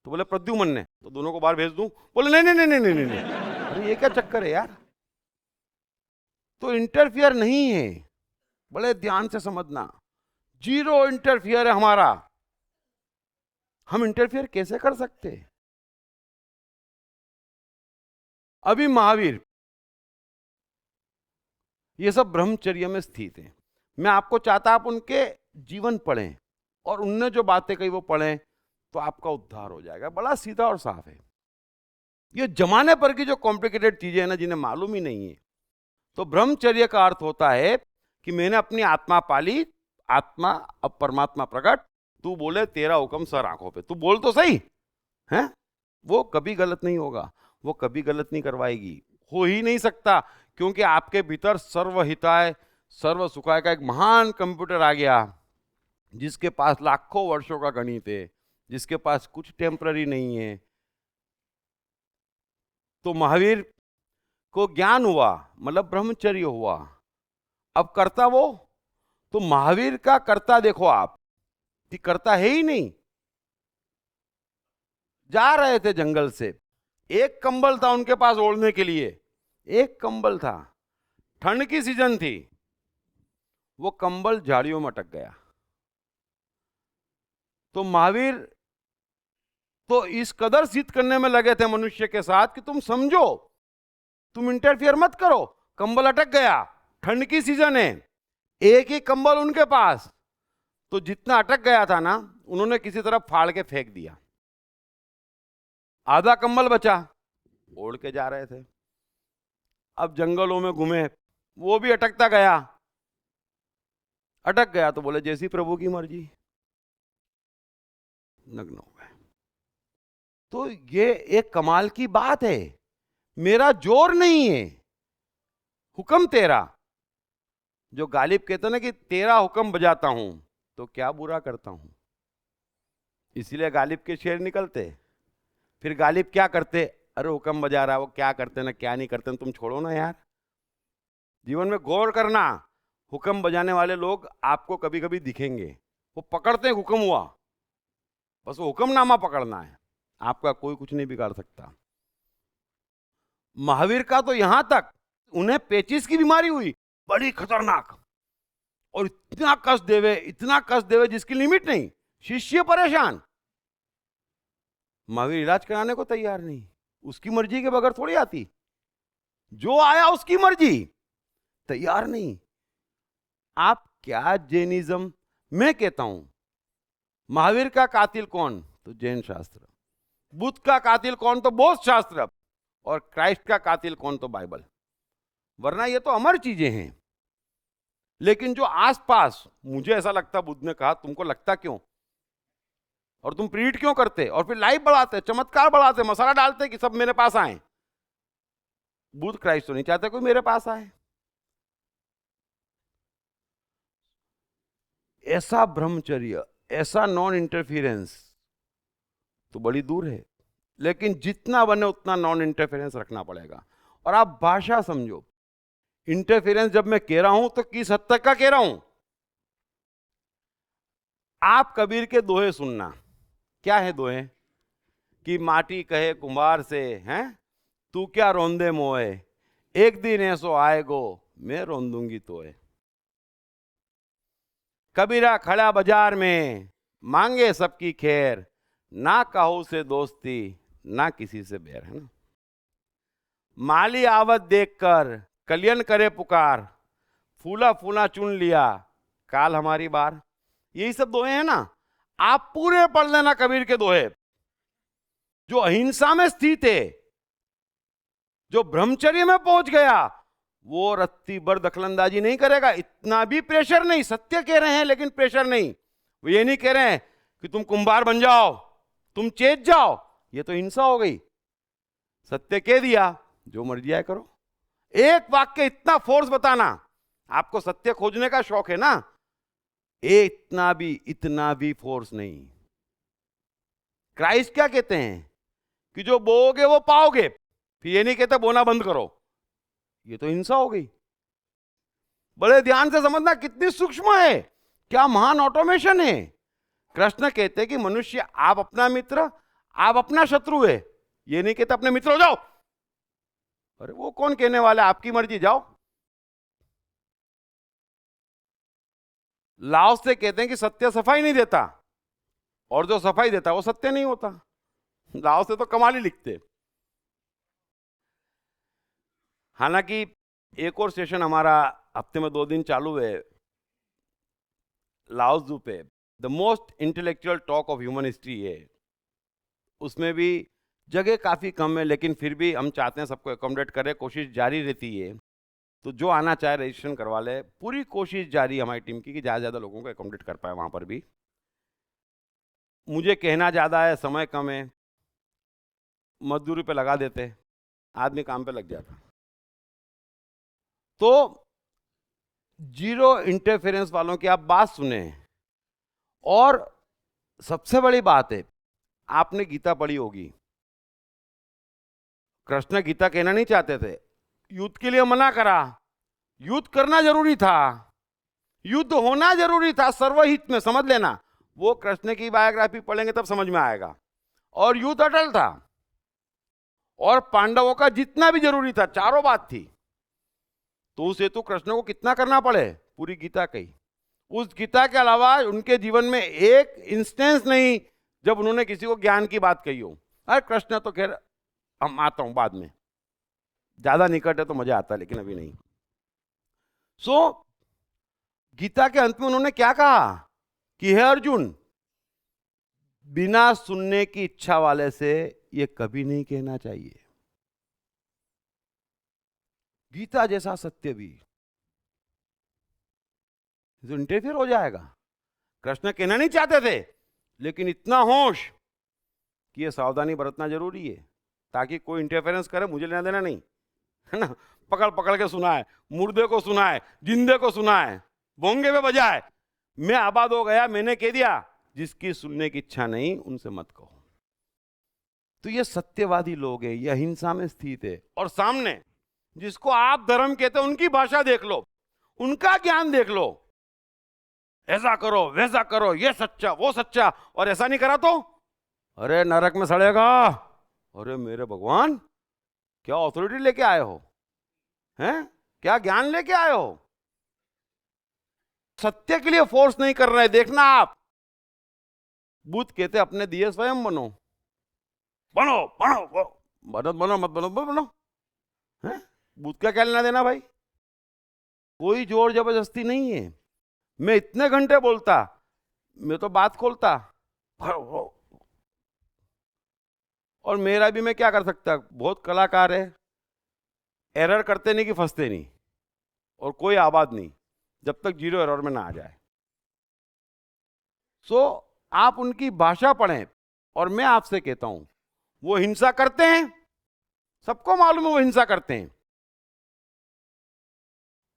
तो बोले प्रद्युम्न ने। तो दोनों को बाहर भेज दूं? बोले नहीं नहीं नहीं नहीं नहीं, नहीं। अरे ये क्या चक्कर है यार? तो इंटरफियर नहीं है, बड़े ध्यान से समझना। 0 इंटरफियर है हमारा। हम इंटरफियर कैसे कर सकते? अभी महावीर ये सब ब्रह्मचर्य में स्थित है। मैं आपको चाहता आप उनके जीवन पढ़ें, और उनने जो बातें कही वो पढ़ें, तो आपका उद्धार हो जाएगा। बड़ा सीधा और साफ है। ये जमाने पर की जो कॉम्प्लिकेटेड चीजें हैं ना, जिन्हें मालूम ही नहीं है। तो ब्रह्मचर्य का अर्थ होता है कि मैंने अपनी आत्मा पाली, आत्मा अब परमात्मा प्रकट, तू बोले तेरा हुक्म सर आंखों पे, तू बोल तो सही है। वो कभी गलत नहीं होगा, वो कभी गलत नहीं करवाएगी, हो ही नहीं सकता, क्योंकि आपके भीतर सर्वहिताय सर्व सुखाय का एक महान कंप्यूटर आ गया, जिसके पास लाखों वर्षों का गणित है, जिसके पास कुछ टेम्पररी नहीं है। तो महावीर को ज्ञान हुआ, मतलब ब्रह्मचर्य हुआ। अब कर्ता वो, तो महावीर का कर्ता देखो आप कि कर्ता है ही नहीं। जा रहे थे जंगल से, एक कंबल था उनके पास ओढ़ने के लिए, एक कंबल था, ठंड की सीजन थी, वो कंबल झाड़ियों में अटक गया। तो महावीर तो इस कदर सिद्ध करने में लगे थे मनुष्य के साथ कि तुम समझो, तुम इंटरफियर मत करो, कंबल अटक गया, ठंड की सीजन है, एक ही कंबल उनके पास, तो जितना अटक गया था ना, उन्होंने किसी तरफ फाड़ के फेंक दिया, आधा कंबल बचा, ओढ़ के जा रहे थे। अब जंगलों में घूमे, वो भी अटकता गया, अटक गया तो बोले जैसी प्रभु की मर्जी, नग्न हो गए। तो ये एक कमाल की बात है, मेरा जोर नहीं है, हुक्म तेरा। जो गालिब कहते ना कि तेरा हुक्म बजाता हूं तो क्या बुरा करता हूं, इसीलिए गालिब के शेर निकलते, फिर गालिब क्या करते, अरे हुक्म बजा रहा है, वो क्या करते ना क्या नहीं करते, तुम छोड़ो ना यार। जीवन में गौर करना, हुक्म बजाने वाले लोग आपको कभी कभी दिखेंगे, वो पकड़ते हैं हुक्म हुआ, बस वो हुक्मनामा पकड़ना है, आपका कोई कुछ नहीं बिगाड़ सकता। महावीर का तो यहां तक उन्हें पेचिस की बीमारी हुई, बड़ी खतरनाक, और इतना कष्ट देवे जिसकी लिमिट नहीं, शिष्य परेशान, महावीर इलाज कराने को तैयार नहीं, उसकी मर्जी के बगैर थोड़ी आती, जो आया उसकी मर्जी, तैयार नहीं। आप क्या जैनिज्म, मैं कहता हूं महावीर का कातिल कौन, तो जैन शास्त्र, बुद्ध का कातिल कौन, तो बौद्ध शास्त्र, और क्राइस्ट का कातिल कौन, तो बाइबल। वरना ये तो अमर चीजें हैं। लेकिन जो आसपास, मुझे ऐसा लगता, बुद्ध ने कहा तुमको लगता क्यों, और तुम प्रीड क्यों करते, और फिर लाइफ बढ़ाते, चमत्कार बढ़ाते, मसाला डालते कि सब मेरे पास आए। बुद्ध क्राइस्ट तो नहीं चाहते कोई मेरे पास आए। ऐसा ब्रह्मचर्य, ऐसा नॉन इंटरफियरेंस तो बड़ी दूर है, लेकिन जितना बने उतना नॉन इंटरफेरेंस रखना पड़ेगा। और आप भाषा समझो, इंटरफेरेंस जब मैं कह रहा हूं तो किस हद तक का कह रहा हूं। आप कबीर के दोहे सुनना, क्या है दोहे, कि माटी कहे कुम्हार से, हैं तू क्या रोंदे मोए, एक दिन ऐसो आएगो मैं रोंदूंगी तोए। कबीरा खड़ा बाजार में मांगे सबकी खैर, ना कहो से दोस्ती ना किसी से बैर, है ना। माली आवत देखकर कलियन करे पुकार, फूला फूला चुन लिया काल हमारी बार। यही सब दोहे हैं ना, आप पूरे पढ़ लेना कबीर के दोहे। जो अहिंसा में स्थित है, जो ब्रह्मचर्य में पहुंच गया, वो रत्ती भर दखलंदाजी नहीं करेगा, इतना भी प्रेशर नहीं। सत्य कह रहे हैं लेकिन प्रेशर नहीं। वो ये नहीं कह रहे हैं कि तुम कुंभार बन जाओ, तुम चेत जाओ, ये तो हिंसा हो गई। सत्य कह दिया, जो मर्जी आए करो। एक वाक्य इतना फोर्स बताना, आपको सत्य खोजने का शौक है ना, इतना भी फोर्स नहीं। क्राइस्ट क्या कहते हैं कि जो बोओगे वो पाओगे, फिर ये नहीं कहते बोना बंद करो, ये तो हिंसा हो गई। बड़े ध्यान से समझना, कितनी सूक्ष्म है, क्या महान ऑटोमेशन है। कृष्ण कहते हैं कि मनुष्य आप अपना मित्र, आप अपना शत्रु है, ये नहीं कहते अपने मित्र हो जाओ। अरे वो कौन कहने वाला, आपकी मर्जी, जाओ। लाओ से कहते हैं कि सत्य सफाई नहीं देता, और जो सफाई देता वो सत्य नहीं होता। लाओ से तो कमाल ही लिखते। हालांकि एक और सेशन हमारा हफ्ते में 2 दिन चालू है लाओज़ू पे, the most intellectual talk of human history है। उसमें भी जगह काफ़ी कम है, लेकिन फिर भी हम चाहते हैं सबको एकोमोडेट करें, कोशिश जारी रहती है। तो जो आना चाहे रजिस्ट्रेशन करवा ले, पूरी कोशिश जारी हमारी टीम की कि ज़्यादा से ज़्यादा लोगों को एकोमोडेट कर पाए वहाँ पर भी। मुझे कहना ज़्यादा है, समय कम है, मजदूरी पे लगा देते, आदमी काम पे लग जाता। तो जीरो इंटरफेरेंस वालों की आप बात सुने। और सबसे बड़ी बात है, आपने गीता पढ़ी होगी, कृष्ण गीता कहना नहीं चाहते थे, युद्ध के लिए मना करा। युद्ध करना जरूरी था, युद्ध होना जरूरी था, सर्वहित में, समझ लेना। वो कृष्ण की बायोग्राफी पढ़ेंगे तब समझ में आएगा। और युद्ध अटल था, और पांडवों का जितना भी जरूरी था, चारों बात थी। तो उस हेतु कृष्ण को कितना करना पड़े, पूरी गीता कही। उस गीता के अलावा उनके जीवन में एक इंस्टेंस नहीं जब उन्होंने किसी को ज्ञान की बात कही हो। अरे कृष्ण तो खैर हम आता हूं बाद में, ज्यादा निकट है तो मजा आता है, लेकिन अभी नहीं। सो गीता के अंत में उन्होंने क्या कहा कि हे अर्जुन, बिना सुनने की इच्छा वाले से ये कभी नहीं कहना चाहिए। गीता जैसा सत्य भी तो इंटरफेयर हो जाएगा। कृष्ण कहना नहीं चाहते थे, लेकिन इतना होश कि ये सावधानी बरतना जरूरी है, ताकि कोई इंटरफेरेंस करे, मुझे लेना देना नहीं, है ना। पकड़ पकड़ के सुना है, मुर्दे को सुना है, जिंदे को सुना है, बोंगे में बजाए, मैं आबाद हो गया, मैंने कह दिया। जिसकी सुनने की इच्छा नहीं उनसे मत कहो। तो ये सत्यवादी लोग हैं, ये अहिंसा में स्थित है। और सामने जिसको आप धर्म कहते हैं उनकी भाषा देख लो, उनका ज्ञान देख लो, ऐसा करो वैसा करो, ये सच्चा वो सच्चा, और ऐसा नहीं करा तो अरे नरक में सड़ेगा। अरे मेरे भगवान, क्या ऑथोरिटी लेके आए हो, हैं? क्या ज्ञान लेके आए हो? सत्य के लिए फोर्स नहीं कर रहे, देखना आप। बुद्ध कहते अपने दिए स्वयं बनो, बनो बनो बनो बनो मत बनो बनो, हैं? बुद्ध का क्या लेना देना भाई? कोई जोर जबरदस्ती नहीं है। मैं इतने घंटे बोलता, मैं तो बात खोलता, और मेरा भी मैं क्या कर सकता, बहुत कलाकार है, एरर करते नहीं कि फंसते नहीं, और कोई आबाद नहीं जब तक जीरो एरर में ना आ जाए। सो आप उनकी भाषा पढ़ें। और मैं आपसे कहता हूं, वो हिंसा करते हैं, सबको मालूम है वो हिंसा करते हैं,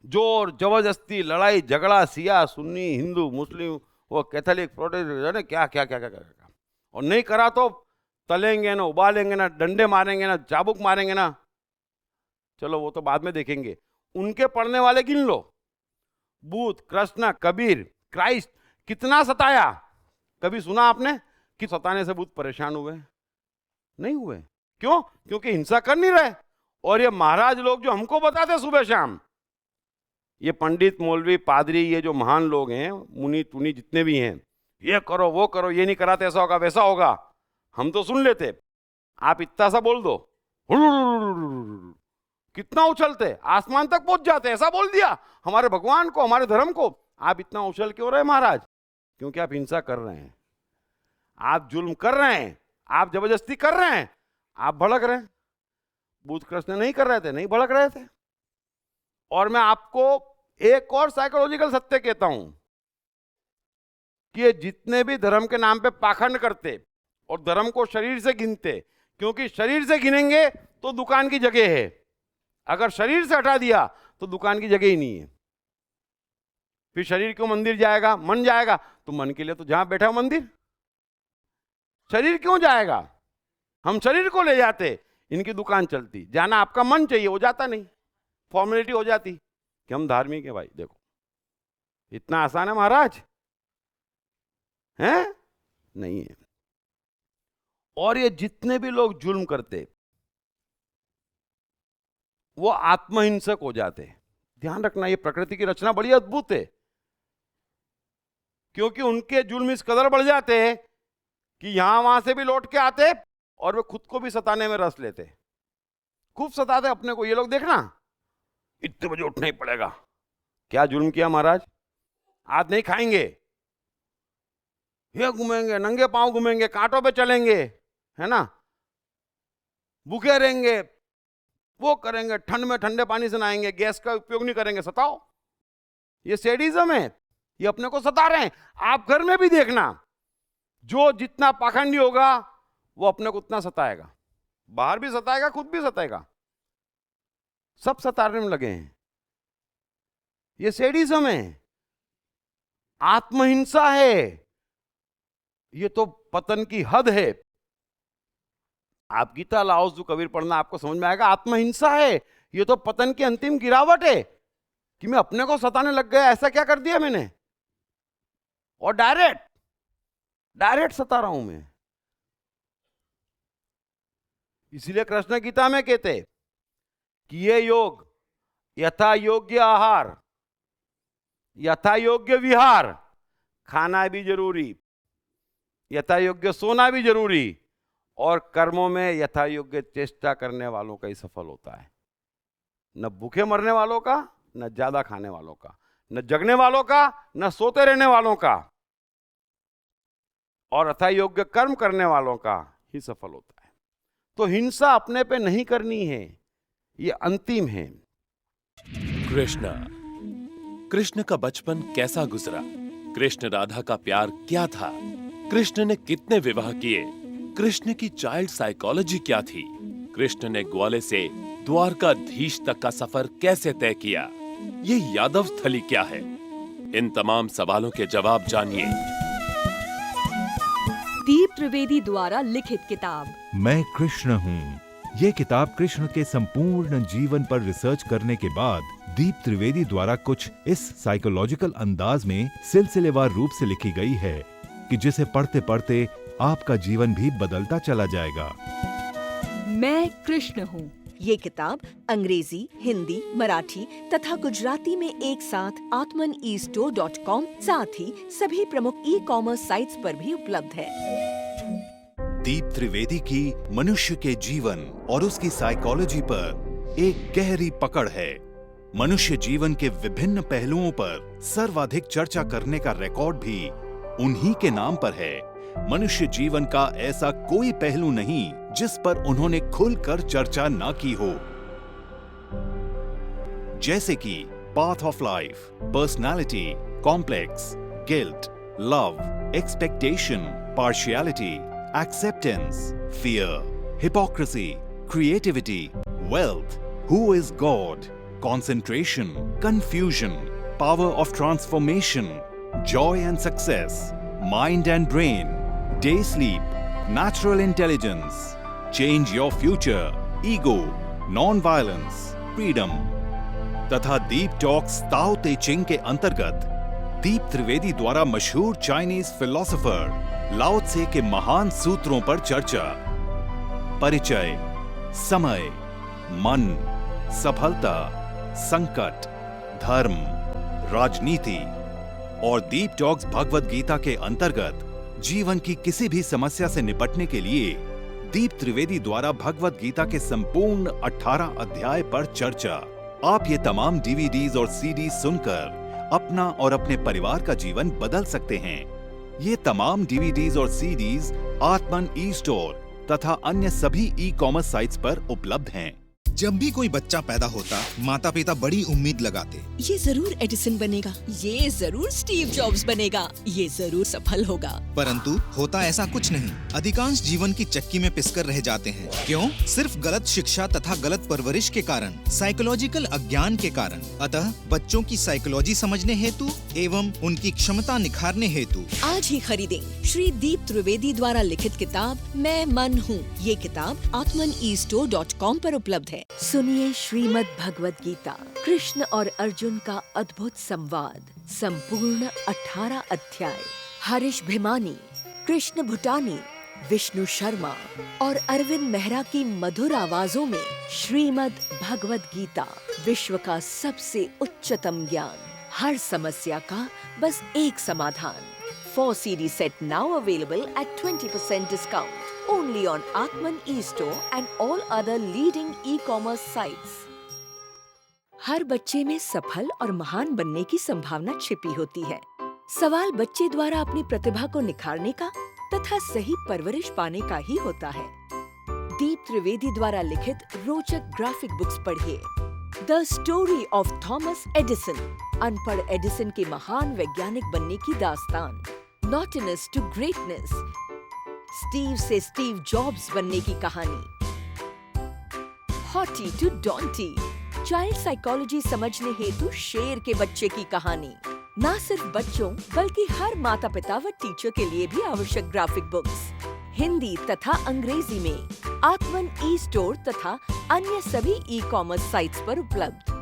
जोर जबरदस्ती, लड़ाई झगड़ा, सिया सुन्नी, हिंदू मुस्लिम, वो कैथोलिक प्रोटेस्टेंट, क्या क्या क्या क्या क्या, और नहीं करा तो तलेंगे ना, उबालेंगे ना, डंडे मारेंगे ना, चाबुक मारेंगे ना। चलो वो तो बाद में देखेंगे। उनके पढ़ने वाले गिन लो, बुद्ध, कृष्ण, कबीर, क्राइस्ट, कितना सताया। कभी सुना आपने कि सताने से बुद्ध परेशान हुए? नहीं हुए। क्यों? क्योंकि हिंसा कर नहीं रहे। और ये महाराज लोग जो हमको बताते सुबह शाम, ये पंडित मौलवी पादरी, ये जो महान लोग हैं, मुनि तुनी जितने भी हैं, ये करो वो करो, ये नहीं कराते ऐसा होगा वैसा होगा, हम तो सुन लेते। आप इतना सा बोल दो, कितना उछलते, आसमान तक पहुंच जाते। ऐसा बोल दिया हमारे भगवान को, हमारे धर्म को। आप इतना उछल क्यों रहे महाराज? क्योंकि आप हिंसा कर रहे हैं, आप जुल्म कर रहे हैं, आप जबरदस्ती कर रहे हैं, आप भड़क रहे हैं। बुद्ध कृष्ण नहीं कर रहे थे, नहीं भड़क रहे थे। और मैं आपको एक और साइकोलॉजिकल सत्य कहता हूं कि ये जितने भी धर्म के नाम पे पाखंड करते और धर्म को शरीर से गिनते, क्योंकि शरीर से गिनेंगे तो दुकान की जगह है, अगर शरीर से हटा दिया तो दुकान की जगह ही नहीं है। फिर शरीर क्यों मंदिर जाएगा? मन जाएगा तो मन के लिए तो जहां बैठा मंदिर, शरीर क्यों जाएगा? हम शरीर को ले जाते, इनकी दुकान चलती। जाना आपका मन चाहिए, वो जाता नहीं, फॉर्मेलिटी हो जाती कि हम धार्मिक है। भाई देखो, इतना आसान है महाराज? हैं? नहीं है। और ये जितने भी लोग जुल्म करते, वो आत्महिंसक हो जाते। ध्यान रखना, ये प्रकृति की रचना बड़ी अद्भुत है, क्योंकि उनके जुल्म इस कदर बढ़ जाते हैं कि यहां वहां से भी लौट के आते और वे खुद को भी सताने में रस लेते, खूब सताते अपने को। ये लोग देखना, इतने बजे उठना ही पड़ेगा। क्या जुल्म किया महाराज? आज नहीं खाएंगे, ये घूमेंगे, नंगे पांव घूमेंगे, कांटों पे चलेंगे, है ना, भूखे रहेंगे, वो करेंगे, ठंड में ठंडे पानी से नहाएंगे, गैस का उपयोग नहीं करेंगे। सताओ, ये सैडिज्म है, ये अपने को सता रहे हैं। आप घर में भी देखना, जो जितना पाखंडी होगा वो अपने को उतना सताएगा, बाहर भी सताएगा, खुद भी सताएगा, सब सताने में लगे हैं। ये सैडिज्म है, आत्महिंसा है, ये तो पतन की हद है। आप गीता, लाओ तzu, कबीर पढ़ना, आपको समझ में आएगा। आत्महिंसा है, ये तो पतन की अंतिम गिरावट है कि मैं अपने को सताने लग गया। ऐसा क्या कर दिया मैंने? और डायरेक्ट सता रहा हूं मैं। इसलिए कृष्ण गीता में कहते कि ये योग यथा योग्य आहार, यथा योग्य विहार, खाना भी जरूरी, यथा योग्य सोना भी जरूरी, और कर्मों में यथा योग्य चेष्टा करने वालों का ही सफल होता है। न भूखे मरने वालों का, न ज्यादा खाने वालों का, न जगने वालों का, न सोते रहने वालों का, और यथा योग्य कर्म करने वालों का ही सफल होता है। तो हिंसा अपने पे नहीं करनी है, ये अंतिम है। कृष्ण का बचपन कैसा गुजरा? कृष्ण राधा का प्यार क्या था? कृष्ण ने कितने विवाह किए? कृष्ण की चाइल्ड साइकोलॉजी क्या थी? कृष्ण ने ग्वाले से द्वारकाधीश तक का सफर कैसे तय किया? ये यादव स्थली क्या है? इन तमाम सवालों के जवाब जानिए दीप त्रिवेदी द्वारा लिखित किताब मैं कृष्ण हूँ। ये किताब कृष्ण के संपूर्ण जीवन पर रिसर्च करने के बाद दीप त्रिवेदी द्वारा कुछ इस साइकोलॉजिकल अंदाज में सिलसिलेवार रूप से लिखी गई है कि जिसे पढ़ते पढ़ते आपका जीवन भी बदलता चला जाएगा। मैं कृष्ण हूँ। ये किताब अंग्रेजी, हिंदी, मराठी तथा गुजराती में एक साथ atmanestore.com साथ ही सभी प्रमुख ई-कॉमर्स साइट्स पर भी उपलब्ध है। दीप त्रिवेदी की मनुष्य के जीवन और उसकी साइकोलॉजी पर एक गहरी पकड़ है। मनुष्य जीवन के विभिन्न पहलुओं पर सर्वाधिक चर्चा करने का रिकॉर्ड भी उन्हीं के नाम पर है। मनुष्य जीवन का ऐसा कोई पहलू नहीं जिस पर उन्होंने खुलकर चर्चा ना की हो, जैसे कि path of life, personality, complex, guilt, love, expectation, partiality, acceptance, fear, hypocrisy, creativity, wealth, who is God, concentration, confusion, power of transformation, joy and success, mind and brain, day sleep, natural intelligence, change your future, ego, non-violence, freedom, तथा दीप talks ताओ ते चिंग के अंतर्गत दीप त्रिवेदी द्वारा मशहूर Chinese philosopher लाओ त्से के महान सूत्रों पर चर्चा, परिचय, समय, मन, सफलता, संकट, धर्म, राजनीति और दीप टॉक्स भगवद गीता के अंतर्गत जीवन की किसी भी समस्या से निपटने के लिए दीप त्रिवेदी द्वारा भगवद गीता के संपूर्ण 18 अध्याय पर चर्चा। आप ये तमाम डीवीडीज और सीडी सुनकर अपना और अपने परिवार का जीवन बदल सकते हैं। ये तमाम डीवीडीज और सीडीज आत्मन ई स्टोर तथा अन्य सभी ई कॉमर्स साइट्स पर उपलब्ध हैं। जब भी कोई बच्चा पैदा होता, माता पिता बड़ी उम्मीद लगाते। ये जरूर एडिसन बनेगा, ये जरूर स्टीव जॉब्स बनेगा, ये जरूर सफल होगा। परंतु होता ऐसा कुछ नहीं। अधिकांश जीवन की चक्की में पिसकर रह जाते हैं। क्यों? सिर्फ गलत शिक्षा तथा गलत परवरिश के कारण, साइकोलॉजिकल अज्ञान के कारण। अतः बच्चों की साइकोलॉजी समझने हेतु एवं उनकी क्षमता निखारने हेतु आज ही खरीदें श्री दीप त्रिवेदी द्वारा लिखित किताब मैं मन हूँ। ये किताब atmanestore.com पर उपलब्ध है। सुनिए श्रीमद् भगवद गीता, कृष्ण और अर्जुन का अद्भुत संवाद, संपूर्ण 18 अध्याय। हरीश भिमानी, कृष्ण भूटानी, विष्णु शर्मा और अरविंद मेहरा की मधुर आवाजों में श्रीमद् भगवद गीता, विश्व का सबसे उच्चतम ज्ञान, हर समस्या का बस एक समाधान। 4 CD set now available at 20% discount. Only on Atman eStore and all other leading e-commerce sites. हर बच्चे में सफल और महान बनने की संभावना छिपी होती है। सवाल बच्चे द्वारा अपनी प्रतिभा को निखारने का तथा सही परवरिश पाने का ही होता है। दीप त्रिवेदी द्वारा लिखित रोचक ग्राफिक बुक्स पढ़िए। The story of Thomas Edison, अनपढ़ एडिसन के महान वैज्ञानिक बनने की दास्तान। नॉटिनेस टू ग्रेटनेस, स्टीव से स्टीव जॉब्स बनने की कहानी। हॉटी टू डॉन्टी, चाइल्ड साइकोलॉजी समझने हेतु शेर के बच्चे की कहानी। न सिर्फ बच्चों बल्कि हर माता पिता व टीचर के लिए भी आवश्यक ग्राफिक बुक्स हिंदी तथा अंग्रेजी में आत्मन ई स्टोर तथा अन्य सभी ई कॉमर्स साइट्स पर उपलब्ध।